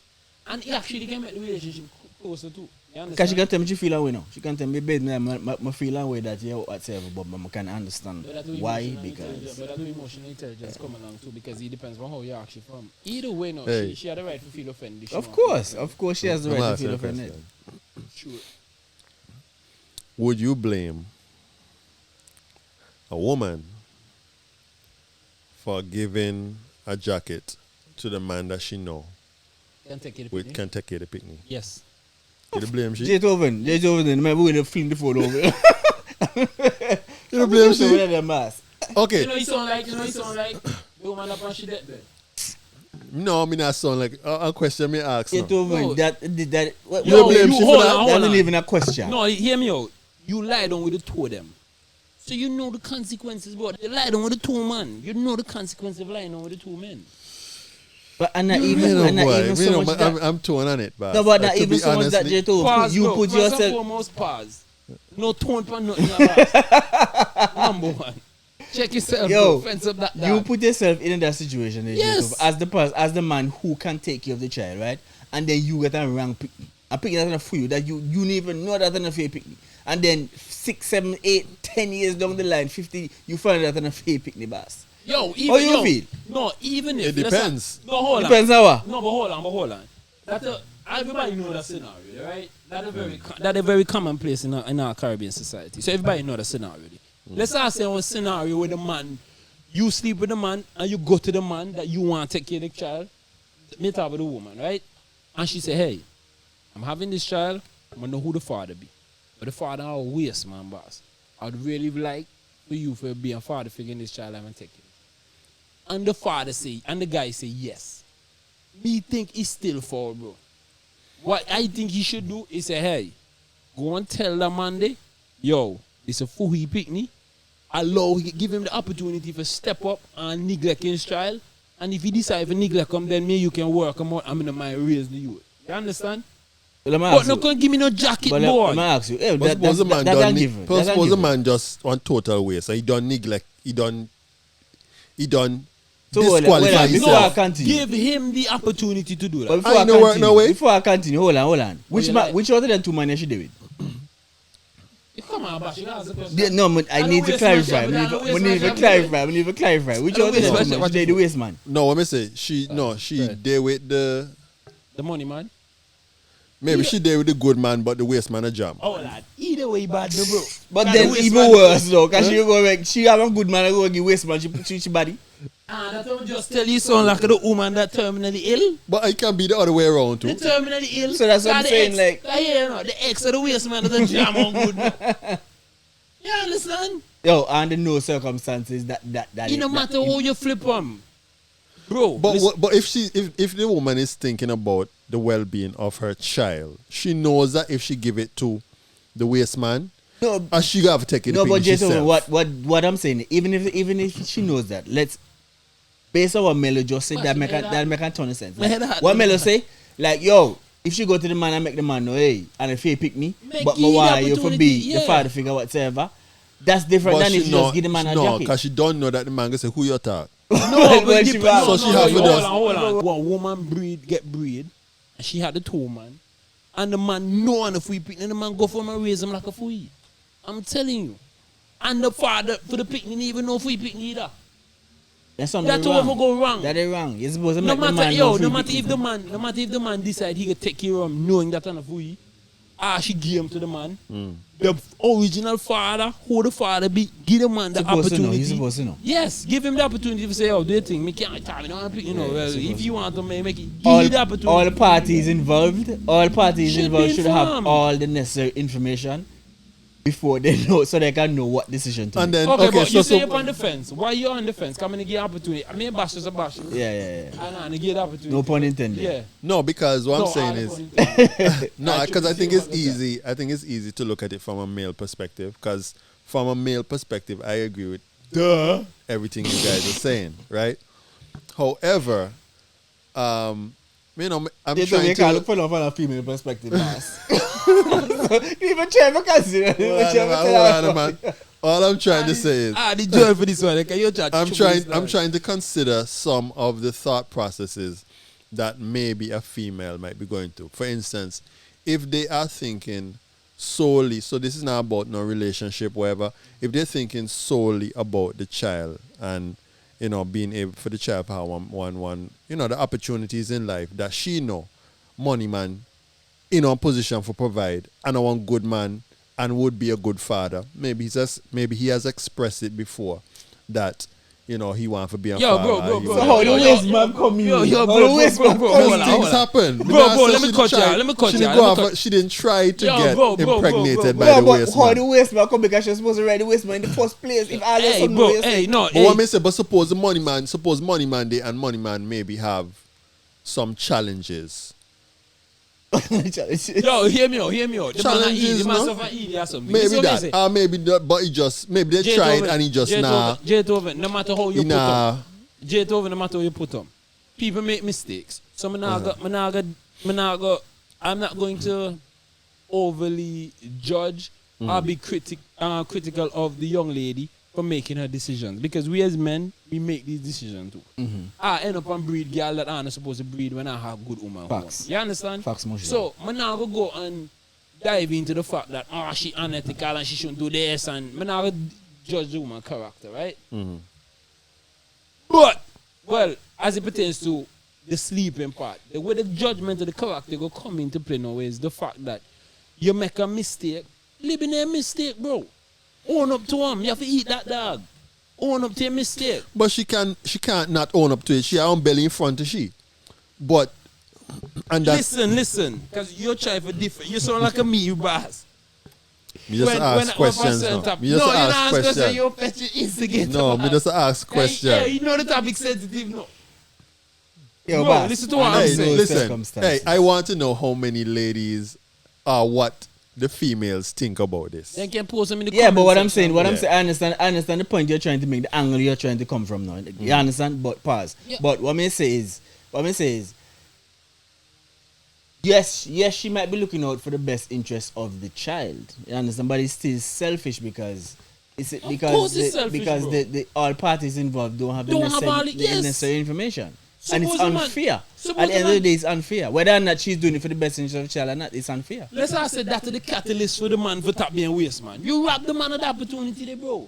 and it actually can make the relationship closer too. Because she can tell me she feel away now. She can tell me, babe, I feel away that you whatever, but I can understand why. Because but that emotional intelligence come along too, because it depends on how you're actually from. Either way, no, Hey. she had the right to feel offended. She of want course, to of course, she has the I'm right to asking feel a offended. question. Sure. Would you blame a woman for giving a jacket to the man that she know Can take it. with can take care of the picnic? Yes. You blame she? Jaytoven, maybe we're going to fling the phone over. You blame So she? we're the mask. Okay. You know, you sound like the woman up on she dead bed. No, me not sound like a question me ask. No. Jaytoven, No. that You don't blame she for that? hold That on. isn't even a question. No, hear me out. You lied on with the two of them. So you know the consequences, bro. You lied on with the two man. You know the consequences of lying on with the two men. But I'm not Me even, no I'm not boy. even Me so no, much that. I'm torn on it, but No, but not to even be so much that honestly- Jaytoven. Pause, You bro. put First and yourself. foremost, pause. No tone for nothing. about. Number one. Check yourself, Yo, bro. Fence up that You dog. put yourself in that situation, Yes. as the man who can take care of the child, right? And then you get a wrong pick. A pick that's enough for you that you don't even know that's enough for you pick. And then 6, 7, 8, 10 years down the line, 50, you find out enough for you pick the boss. Yo, even How you yo, feel? No, even if It depends. No, hold on. Depends how. No, but hold on. Everybody know that scenario, right? That a very commonplace in our Caribbean society. So everybody know that scenario. Let's say one scenario with a man, you sleep with a man and you go to the man that you want to take care of the child. Meet up with the woman, right? And she say, hey, I'm having this child. I want to know who the father be. But the father a waste man, boss. I'd really like for you to be a father figure in this child and take it. And the father say, and the guy say yes. Me think it's still for, bro. What I think he should do is say, hey, go and tell the man there, yo, it's a fool he pick me. Give him the opportunity to step up and neglect his child. And if he decide to neglect him, then me you can work him out. I'm in my raise the youth. You understand? Well, But no can give me no jacket, but boy. let me ask you. Hey, But suppose a man that done given. suppose a man just on total waste. So he don't neglect. He don't So disqualify before I himself. continue. Give him the opportunity to do But that. before I I, know work continue, no way. before I continue, hold on. Which you man, like? which other than two man you should do it? Come on, Bash, you ask the question. Yeah, no, but I don't need to waste my clarify. job, I don't waste We my need to job, clarify. We need to clarify. Which I don't other than waste two my man job. should do the waste man? No, let me say she there with the The money, man. maybe she there with the good man, but the waste man a jam. Oh, lad. Either way, bad, no, bro. But Got then the waste even man. worse though, cause she have a good man and go give waste man. She body. That don't just tell you sound like the woman that terminally ill. But it can be the other way around The too. terminally ill. So that's what Got I'm the saying, ex- like- yeah, no, the ex of the waste man is a jam on good. Man. You understand? Yo, under no circumstances that It no matter how you flip them, bro. But listen, but if the woman is thinking about the well-being of her child, she knows that if she give it to the waste man, No, and she have to take it. no, but Jason, herself. what I'm saying, even if she knows that, let's based on what Melo just said, that make a ton of sense. My head Like, hurt. what Melo say, like yo, if she go to the man and make the man know, hey, and if he pick me, Make but you my the why you for opportunity, be yeah. the father figure whatsoever, that's different than if you just give the man a no, jacket. because she don't know that the man gonna say who you talk. no, When but she it back. depends. So she have to just- hold on. One woman get breed, and she had the two man, and the man know on the free pick, and the man go for him and raise him like a free. I'm telling you. And the father for the pick didn't even know free pick either. That's something That's wrong. what go wrong. That is wrong. You're supposed to No make the matter man know no free matter pick if the man decide he could take care of him knowing that on a free, she give him to the man. The original father, who the father be, give the man the Supposed to know, opportunity. he's supposed to know. Yes, give him the opportunity to say, oh, do you think me can't tell me no pick, you know, well, supposed if you want to make it, give all, you the opportunity. all parties involved Should be should have informed. all the necessary information before they know, so they can know what decision to And make. then Okay, but so you say you're on the fence. Why you on the fence? Come and give opportunity. I mean, bash is a bash. Yeah. And give the opportunity. No pun intended. Yeah. no, because what I'm No, saying I is don't intend. no, because I think it's understand. easy. I think it's easy to look at it from a male perspective. Because from a male perspective, I agree with everything you guys are saying, right? However, I'm They trying can't to. pull off on a female perspective, boss. Even try to consider. Hold on, man. All I'm trying to say is the joy for this one. Like, I'm trying to consider some of the thought processes that maybe a female might be going through. For instance, if they are thinking solely, so this is not about no relationship, whatever. If they're thinking solely about the child and being able for the child to have one, the opportunities in life that she know, money man, in a position for provide, and a one good man and would be a good father. Maybe he has expressed it before that he wants to be a father. Bro. So how the waste man come in? Bro. Things happen. Bro, let me cut you. She didn't try to get bro, impregnated by No, the but waste how man. the waste man come because you're supposed to ride the waste man in the first place? If I just some waste. But what I say, but suppose money man they and money man maybe have some challenges. Yo, hear me out. The Challenges, man no? suffer Irie or something. Maybe that. Maybe that, but maybe they tried and he just nah. J-Toven, no matter how you put Nah. them. J-Toven, no matter how you put them. People make mistakes. So I'm not going to overly judge or be critical of the young lady for making her decisions. Because we as men, we make these decisions too. I end up and breed girl that I'm not supposed to breed when I have good woman. Facts. You understand? Facts, most So I'm not going to go and dive into the fact that she unethical and she shouldn't do this, and I'm not going to judge the woman character, right? But, well, as it pertains to the sleeping part, the way the judgment of the character will come into play now is the fact that you make a mistake, live in a mistake, bro. Own up to him. You have to eat that dog. Own up to your mistake. But she can't not own up to it. She her own belly in front of she. But and that's Listen, because you're trying for different. You sound like a me, you boss. me just ask questions. Me just ask questions. You're fetching instigate. No, me just ask questions. Hey, you know the topic sensitive, no? Yo, Bro, boss. listen to what I'm Hey, saying. listen. Circumstances. Hey, I want to know how many ladies are what the females think about this. Then can post them in the Yeah, but comment what I'm section. saying, I understand the point you're trying to make, the angle you're trying to come from now. You understand? But pause. Yeah. But what I say is, yes, she might be looking out for the best interest of the child. You understand? But it's still selfish because course it's selfish, bro. the all parties involved don't have the necessary information. And it's Suppose the man- unfair. suppose At the the end of the man- day, it's unfair. Whether or not she's doing it for the best interest of the child or not, it's unfair. Let's ask that to the catalyst for the man for top being waste, man. You rob the man of the opportunity there, bro.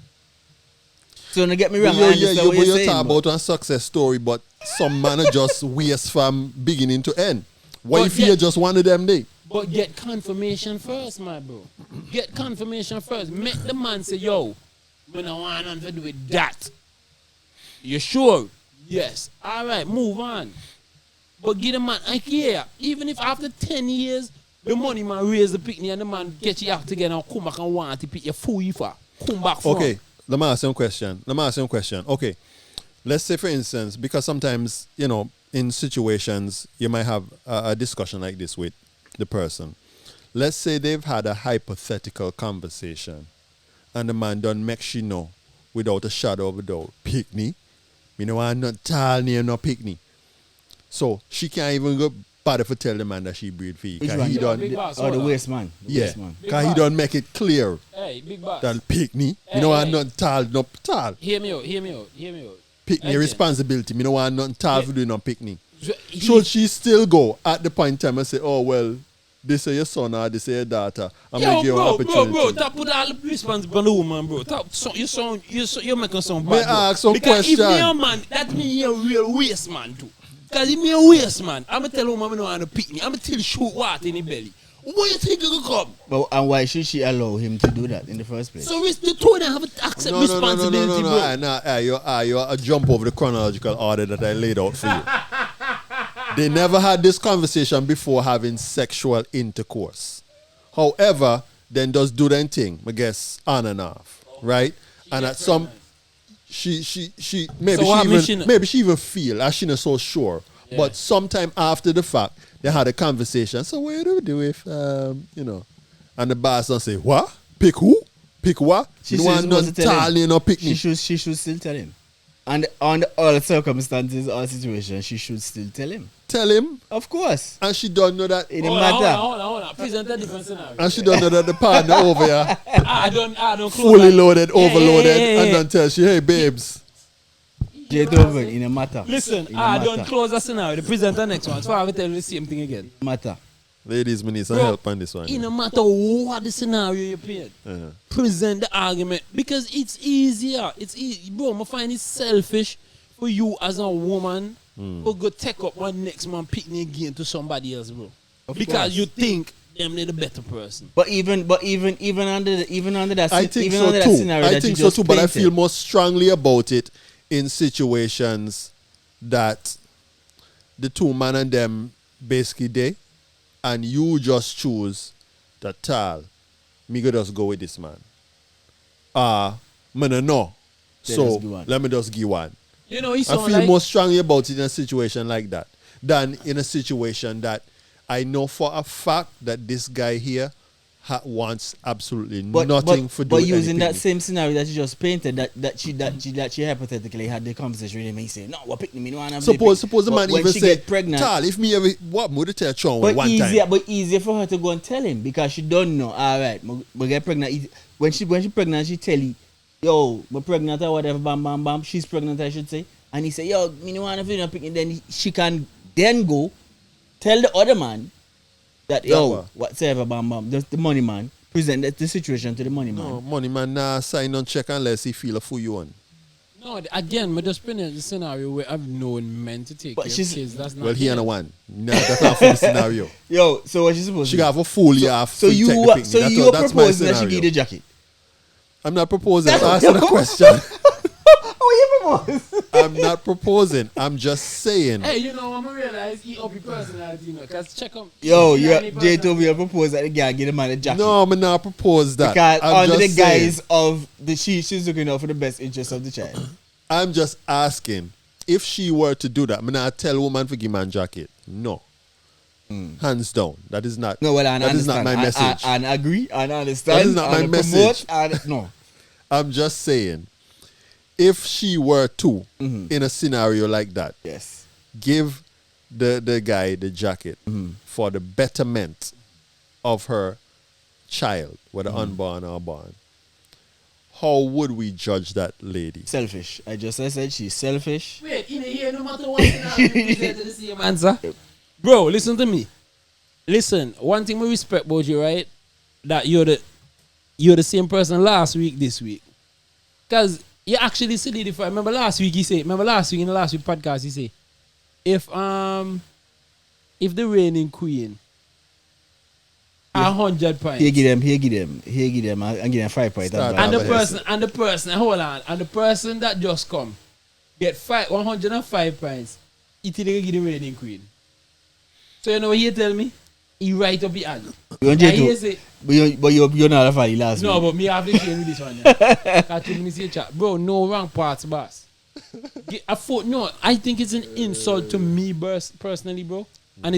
So don't get me wrong, But I understand what you're you're saying. talking but- about a success story, but some man are just waste from beginning to end. What But if you're just one of them day? But get confirmation first, my bro. Get confirmation first. Make the man say, yo, we don't want nothing to do with that. You sure? Yes. All right, move on. But give the man, I care. Even if after 10 years, the money man raise the picnic and the man get you out again and come back and want to pick your fool you for. Come back from. Okay, let me ask you a question. Okay, let's say for instance, because sometimes, in situations, you might have a discussion like this with the person. Let's say they've had a hypothetical conversation and the man done make she know without a shadow of a doubt, picnic. I'm not tall near no picnic. So she can't even go bother to tell the man that she breed for you. Which 'Cause one? he done, Big boss, Oh, the hold on. waste man. The yeah, waste man. because he done make it clear Hey, big boss. that picnic. Hey, I'm hey. not tall, no tall. Hear me out. Picnic Again. responsibility. I'm not tall Yeah. for doing no picnic. So Should she still go at the point in time and say, oh, well, this is your son or this is your daughter. I'm going to give you an opportunity. bro, stop put all the responsibility on the woman, bro. Stop, you're making some bad. May I bro. ask some Because if question? me a man, that means you're a real waste man too. Because if me a waste man, I'm going to tell woman I don't want to pick me. I'm going to tell you shoot water in the belly. What you think you could come? But and why should she allow him to do that in the first place? So the two of them have to accept responsibility, bro. You're a jump over the chronological order that I laid out for you. They never had this conversation before having sexual intercourse. However, then does do their thing, I guess, on and off, right? And at some, she maybe So what happened, she maybe she even feel as she not so sure. Yeah. But sometime after the fact, they had a conversation. So what do we do if and the boss don't say, what? Pick who? Pick what? She You says want supposed none to tell him. tall, no pick me. She should still tell him. And under all circumstances or situations, she should still tell him. Tell him, Of course. and she don't know that. It didn't matter. Hold on. Present a different scenario. And she don't know that the partner over here I don't close fully that. loaded, overloaded, Hey. and don't tell she, hey babes. Beethoven, in a matter. Listen, In a I matter. don't close the scenario. The presenter next one. So I will tell you the same thing again. Matter. Ladies, we need some Bro, help on this one. No matter what the scenario you paint, present the argument because it's easier. It's easy, bro. I find it selfish for you as a woman to go take up one next man picnic again to somebody else, bro. Because course. you think them they're the better person. But even under that I think even so under that too. scenario I that think you so just too, but I painted, feel more strongly about it in situations that the two man and them basically day, and you just choose that tal, me go just go with this man. Me no know. Let So us give one. let me just give one. You know, he I sound feel like more strongly about it in a situation like that than in a situation that I know for a fact that this guy here wants absolutely nothing for but doing using that anything. same scenario that you just painted, that she hypothetically had the conversation with him, he said, "No, what pick me? No, I'm Suppose the man when even she say, get pregnant, "Tal, if me ever what would it tell Chong but one easier, time?" but easier for her to go and tell him because she don't know. All right, we get pregnant. When she pregnant, she tell you, "Yo, we're pregnant or whatever." Bam, bam, bam. She's pregnant, I should say. And he say, "Yo, me no want to pick me." Then she can then go tell the other man that, "Yo, what? whatever, bam, bam." The money man present the situation to the money No, man. money man nah sign on check unless he feel a fool you on. no. Again, me just present the scenario where I've known men to take But care of she's- kids. That's not Well, he fair. and a one. Nah, that's not for the scenario. Yo, so what she supposed She to do? got a fool you off. So for you take the are picnic. That's my proposing that she scenario. give the jacket. I'm not proposing. I'm asking a question. Oh, you propose? I'm not proposing. I'm just saying. Hey, you know, I'm gonna realize he up your personality, you know, cause check him. Yo, He you any J person- Toby propose that the guy give the man a jacket. No, I'm not propose that. because I'm under the just saying. guise of the she's looking out for the best interest of the child. I'm just asking if she were to do that. I'm not tell woman for give man jacket. No, hands down. That is not. No, well, I that is not my message. I agree, and I understand. That is not my and message. No, I'm just saying, if she were to Mm-hmm. in a scenario like that, yes, give the guy the jacket for the betterment of her child, whether unborn or born. How would we judge that lady? selfish. I said she's selfish. Wait, in here, no matter what scenario you present to the same answer. Bro, listen to me. Listen, one thing we respect about you, right? That you're the same person last week, this week. Cause you actually solidify. Remember last week in the last week podcast, he say, if the reigning queen 100 points. Here give them, and give them 5 points. Start And Have the person, hold on, and the person that just come get 105 points, it will give the reigning queen. So you know what he tell me? He write up the ad. You want And J2? he say, But you're not a funny last no, week. but me have to change with this one. Yeah. Got 2 minutes here, chat. Bro, no wrong parts, boss. No, I think it's an insult to me personally, bro. And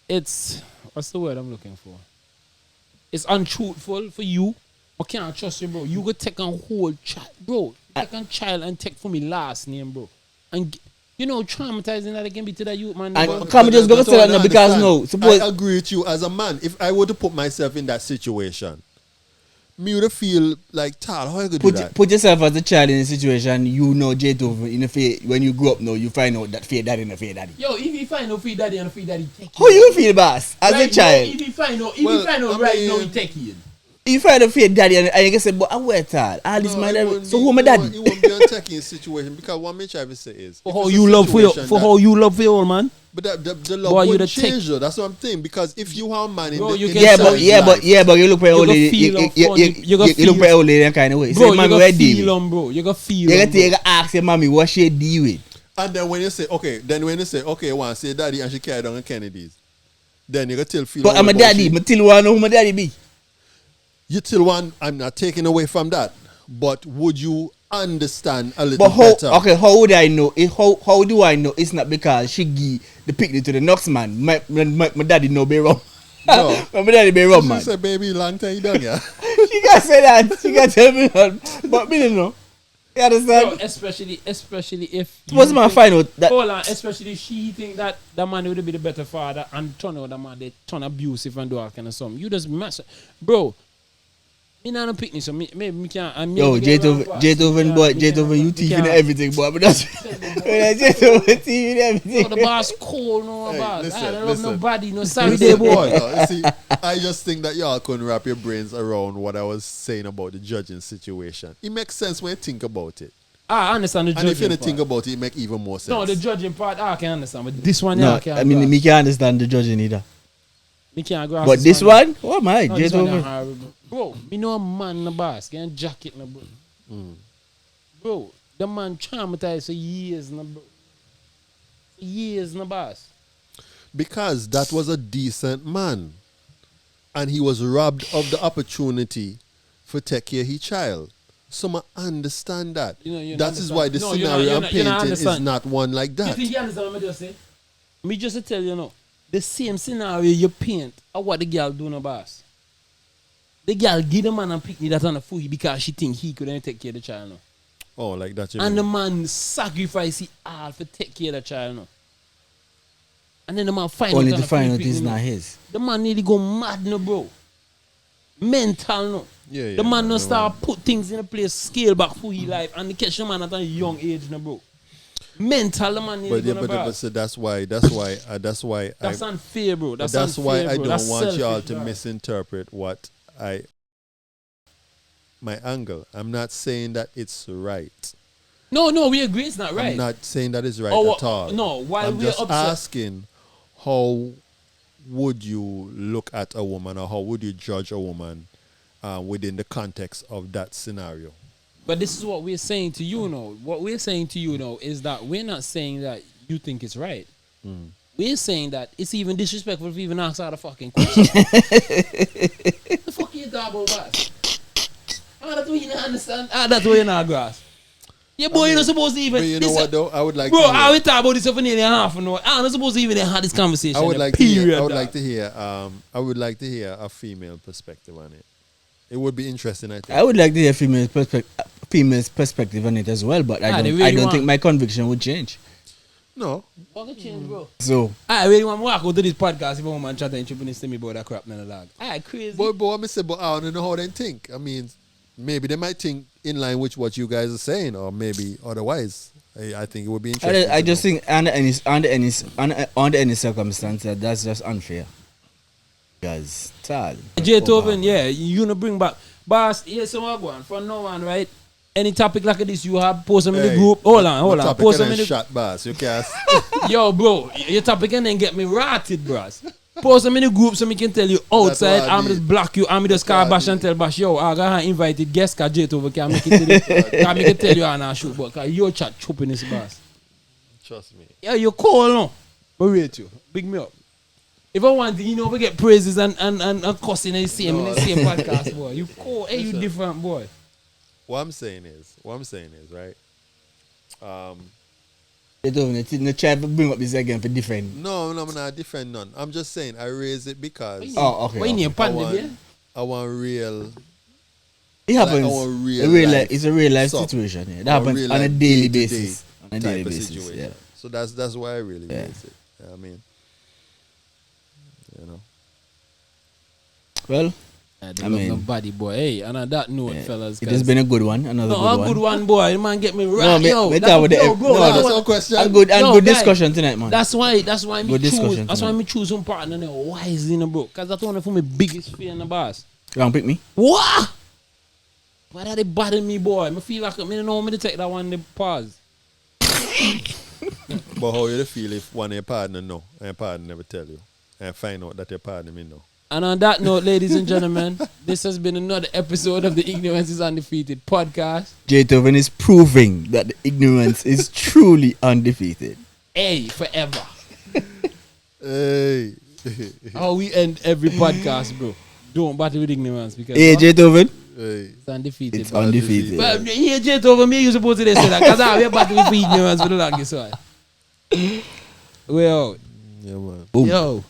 it's what's the word I'm looking for? It's untruthful for you. I can't trust you, bro. You go take a whole child, bro. Take a child and take for me last name, bro. And traumatizing that can be to that youth, man. bro. And come just go That's say all that I now because understand. no, suppose I agree with you as a man. If I were to put myself in that situation, me would feel like, Tal, how I could do that? put yourself as a child in a situation J2 in a fair, when you grow up now you find out that fair daddy and a fair daddy. Yo, if you find out free daddy and free daddy, take How you feel, boss, as right a child? Now, if you find out, Well, I right mean- now, he take you. You find a fair daddy and you can say, but I'm wet all this No, my it daddy. wouldn't So be- who my it daddy? won't- It won't be a taking situation because what me try to say is For if how it's a you love for your, situation for that- how you love for your old man. But the love Boy, you wouldn't the take- change though. That's what I'm saying. Because if you are a man in Bro, the you in can the Yeah, say- but side yeah, life, but you look for You old go lady. feel on You funny. You go look for feel- old lady and kind of way. Bro, So you man, go where deal feel with? on, bro. You go feel You on, got to bro. ask your mommy what she deal with. and then when you say okay, one say daddy and she carry down on Kennedy's, then you got still feel. But I'm a about daddy. she- I still want to know who my daddy be. You still want. I'm not taking away from that. But would you understand a little But how? better? Okay, how would I know? How do I know? It's not because she give the picnic to the next man. My daddy no be wrong. No. My daddy be wrong, She man. said, baby, long time you done, yeah. She can say that. She can tell me that. But me don't know. You understand? Bro, especially if What's my find out that hold on, especially if she think that man would be the better father and turn out that man they turn abusive and do all kind of something. You just mess, bro. Me not no picnic, so me can't. yo, Jetoven boy, Jetoven, you teaching everything, boy. But that's Jetoven teaching everything. No, the boss cold, no Hey, boss. listen, I don't love listen. nobody, no sorry day boy. No, you see, I just think that y'all couldn't wrap your brains around what I was saying about the judging situation. It makes sense when you think about it. I understand the And judging if you don't part. think about it, it makes even more sense. No, the judging part I can understand, but this one No, I can't. I mean, me can't understand the judging either. me can't grasp But this one, oh my, No, this one Jetoven. horrible. Bro, me know a man in the boss, getting jacket in the bro. Bro, the man traumatized for years in the bro. Years in the boss. Because that was a decent man. And he was robbed of the opportunity for take care of his child. So I understand that. You That is why the No, scenario I'm you painting is understand. not one like You that. think you understand what I just say? Me just to tell you now, the same scenario you paint are what the girl do no boss. The girl give the man and picnic that on the food because she think he couldn't take care of the child now. Oh, like that you And the mean. man sacrifice it all for take care of the child now. And then the man find Only out to that find food out picnic it's now. not his. The man nearly go mad no bro. Mental no. Yeah, The man no, no no, start put things in a place, scale back for his life, and the catch the man at a young age no bro. Mental the man nearly But, yeah, go but, no but so that's why That's unfair, bro. That's why unfair, I bro. don't That's want y'all selfish, to bro. misinterpret my angle. I'm not saying that it's right. No, we agree it's not right. I'm not saying that it's right Oh, at all. no, while I'm we're just upset- asking, how would you look at a woman, or how would you judge a woman within the context of that scenario? But this is what we're saying to you now. What we're saying to you now is that we're not saying that you think it's right. We're saying that it's even disrespectful to even ask her the fucking question. The fuck you talking about, boss? That's what you don't understand. That's what you not grasp. Yeah, boy, you're not supposed to even. But you know what though? I would like Bro, to hear, I will talk about this for nearly half an hour. I'm not supposed to even have this conversation. I would like to period, hear, I would dog. like to hear a female perspective on it. It would be interesting, I think. I would like to hear female's perspective on it as well, but they I really don't want- think my conviction would change. No. Fuck a change, bro. So I really want to walk out to this podcast if a woman chat and chip to me about that crap, man, dog. Alright, crazy. But I say, but I don't know how they think. I mean, maybe they might think in line with what you guys are saying, or maybe otherwise. I think it would be interesting. I to just know. think under any circumstance that's just unfair. Guys, tal. J Toven, yeah, you know bring back. Boss, here's some more going. From now on, right? Any topic like this you have, post them in the group. Hold on. Topic Post them and in the shot bars. You can't. Yo, bro, your topic and then get me rotted, bros. Post them in the group so me can tell you outside. what I I'm need. just block you. I'm just call what I Bash and tell Bash, yo, I got an invited guest, cause J Toven can make it to the. Can make it tell you I'm not shoot, but cause your chat chopping this boss. Trust me. Yeah, you cool, no? But wait, you big me up. If I want to, we get praises and cussing in the same podcast, boy. You cool, hey, you Listen. different, boy. What I'm saying is, right? They don't try to bring up this again for different. No, I'm not defend none. I'm just saying I raise it because Oh, okay. What you okay. need, pandemic, yeah? I want real. It happens. Like our real life It's a real life stuff. situation. Yeah. That Our happens real on a life daily day-to-day basis. On a daily type of basis. situation. Yeah. So that's why I really Yeah. raise it. I mean, you know. Well, I mean, nobody, boy. Hey, and on that note, yeah. fellas, It has been a good one. Another no, a good one, boy. The man get me right, No, me- yo. me That's talk with the- yo, bro. no, that's that's what- no question. And good Yo, guy, discussion tonight, man. That's why me Good choose. discussion That's why tonight. me choose some partner now wisely, you know, bro. Cause that's one of my biggest fear in the boss. You want to pick me? What? Why that they bother me, boy? I feel like me don't know me to take that one. The pause. But how you feel if one of your partner know and your partner never tell you and find out that your partner me know? And on that note, ladies and gentlemen, this has been another episode of the Ignorance is Undefeated podcast. J Toven is proving that the ignorance is truly undefeated. Hey, forever. Hey. How we end every podcast, bro. Don't battle with ignorance because Hey, what? J Toven, Hey. It's undefeated. it's bro. undefeated. But here, Jet over me, you supposed to say that because I have battle with ignorance for the longest while. Well, Yeah, man. Boom. yo.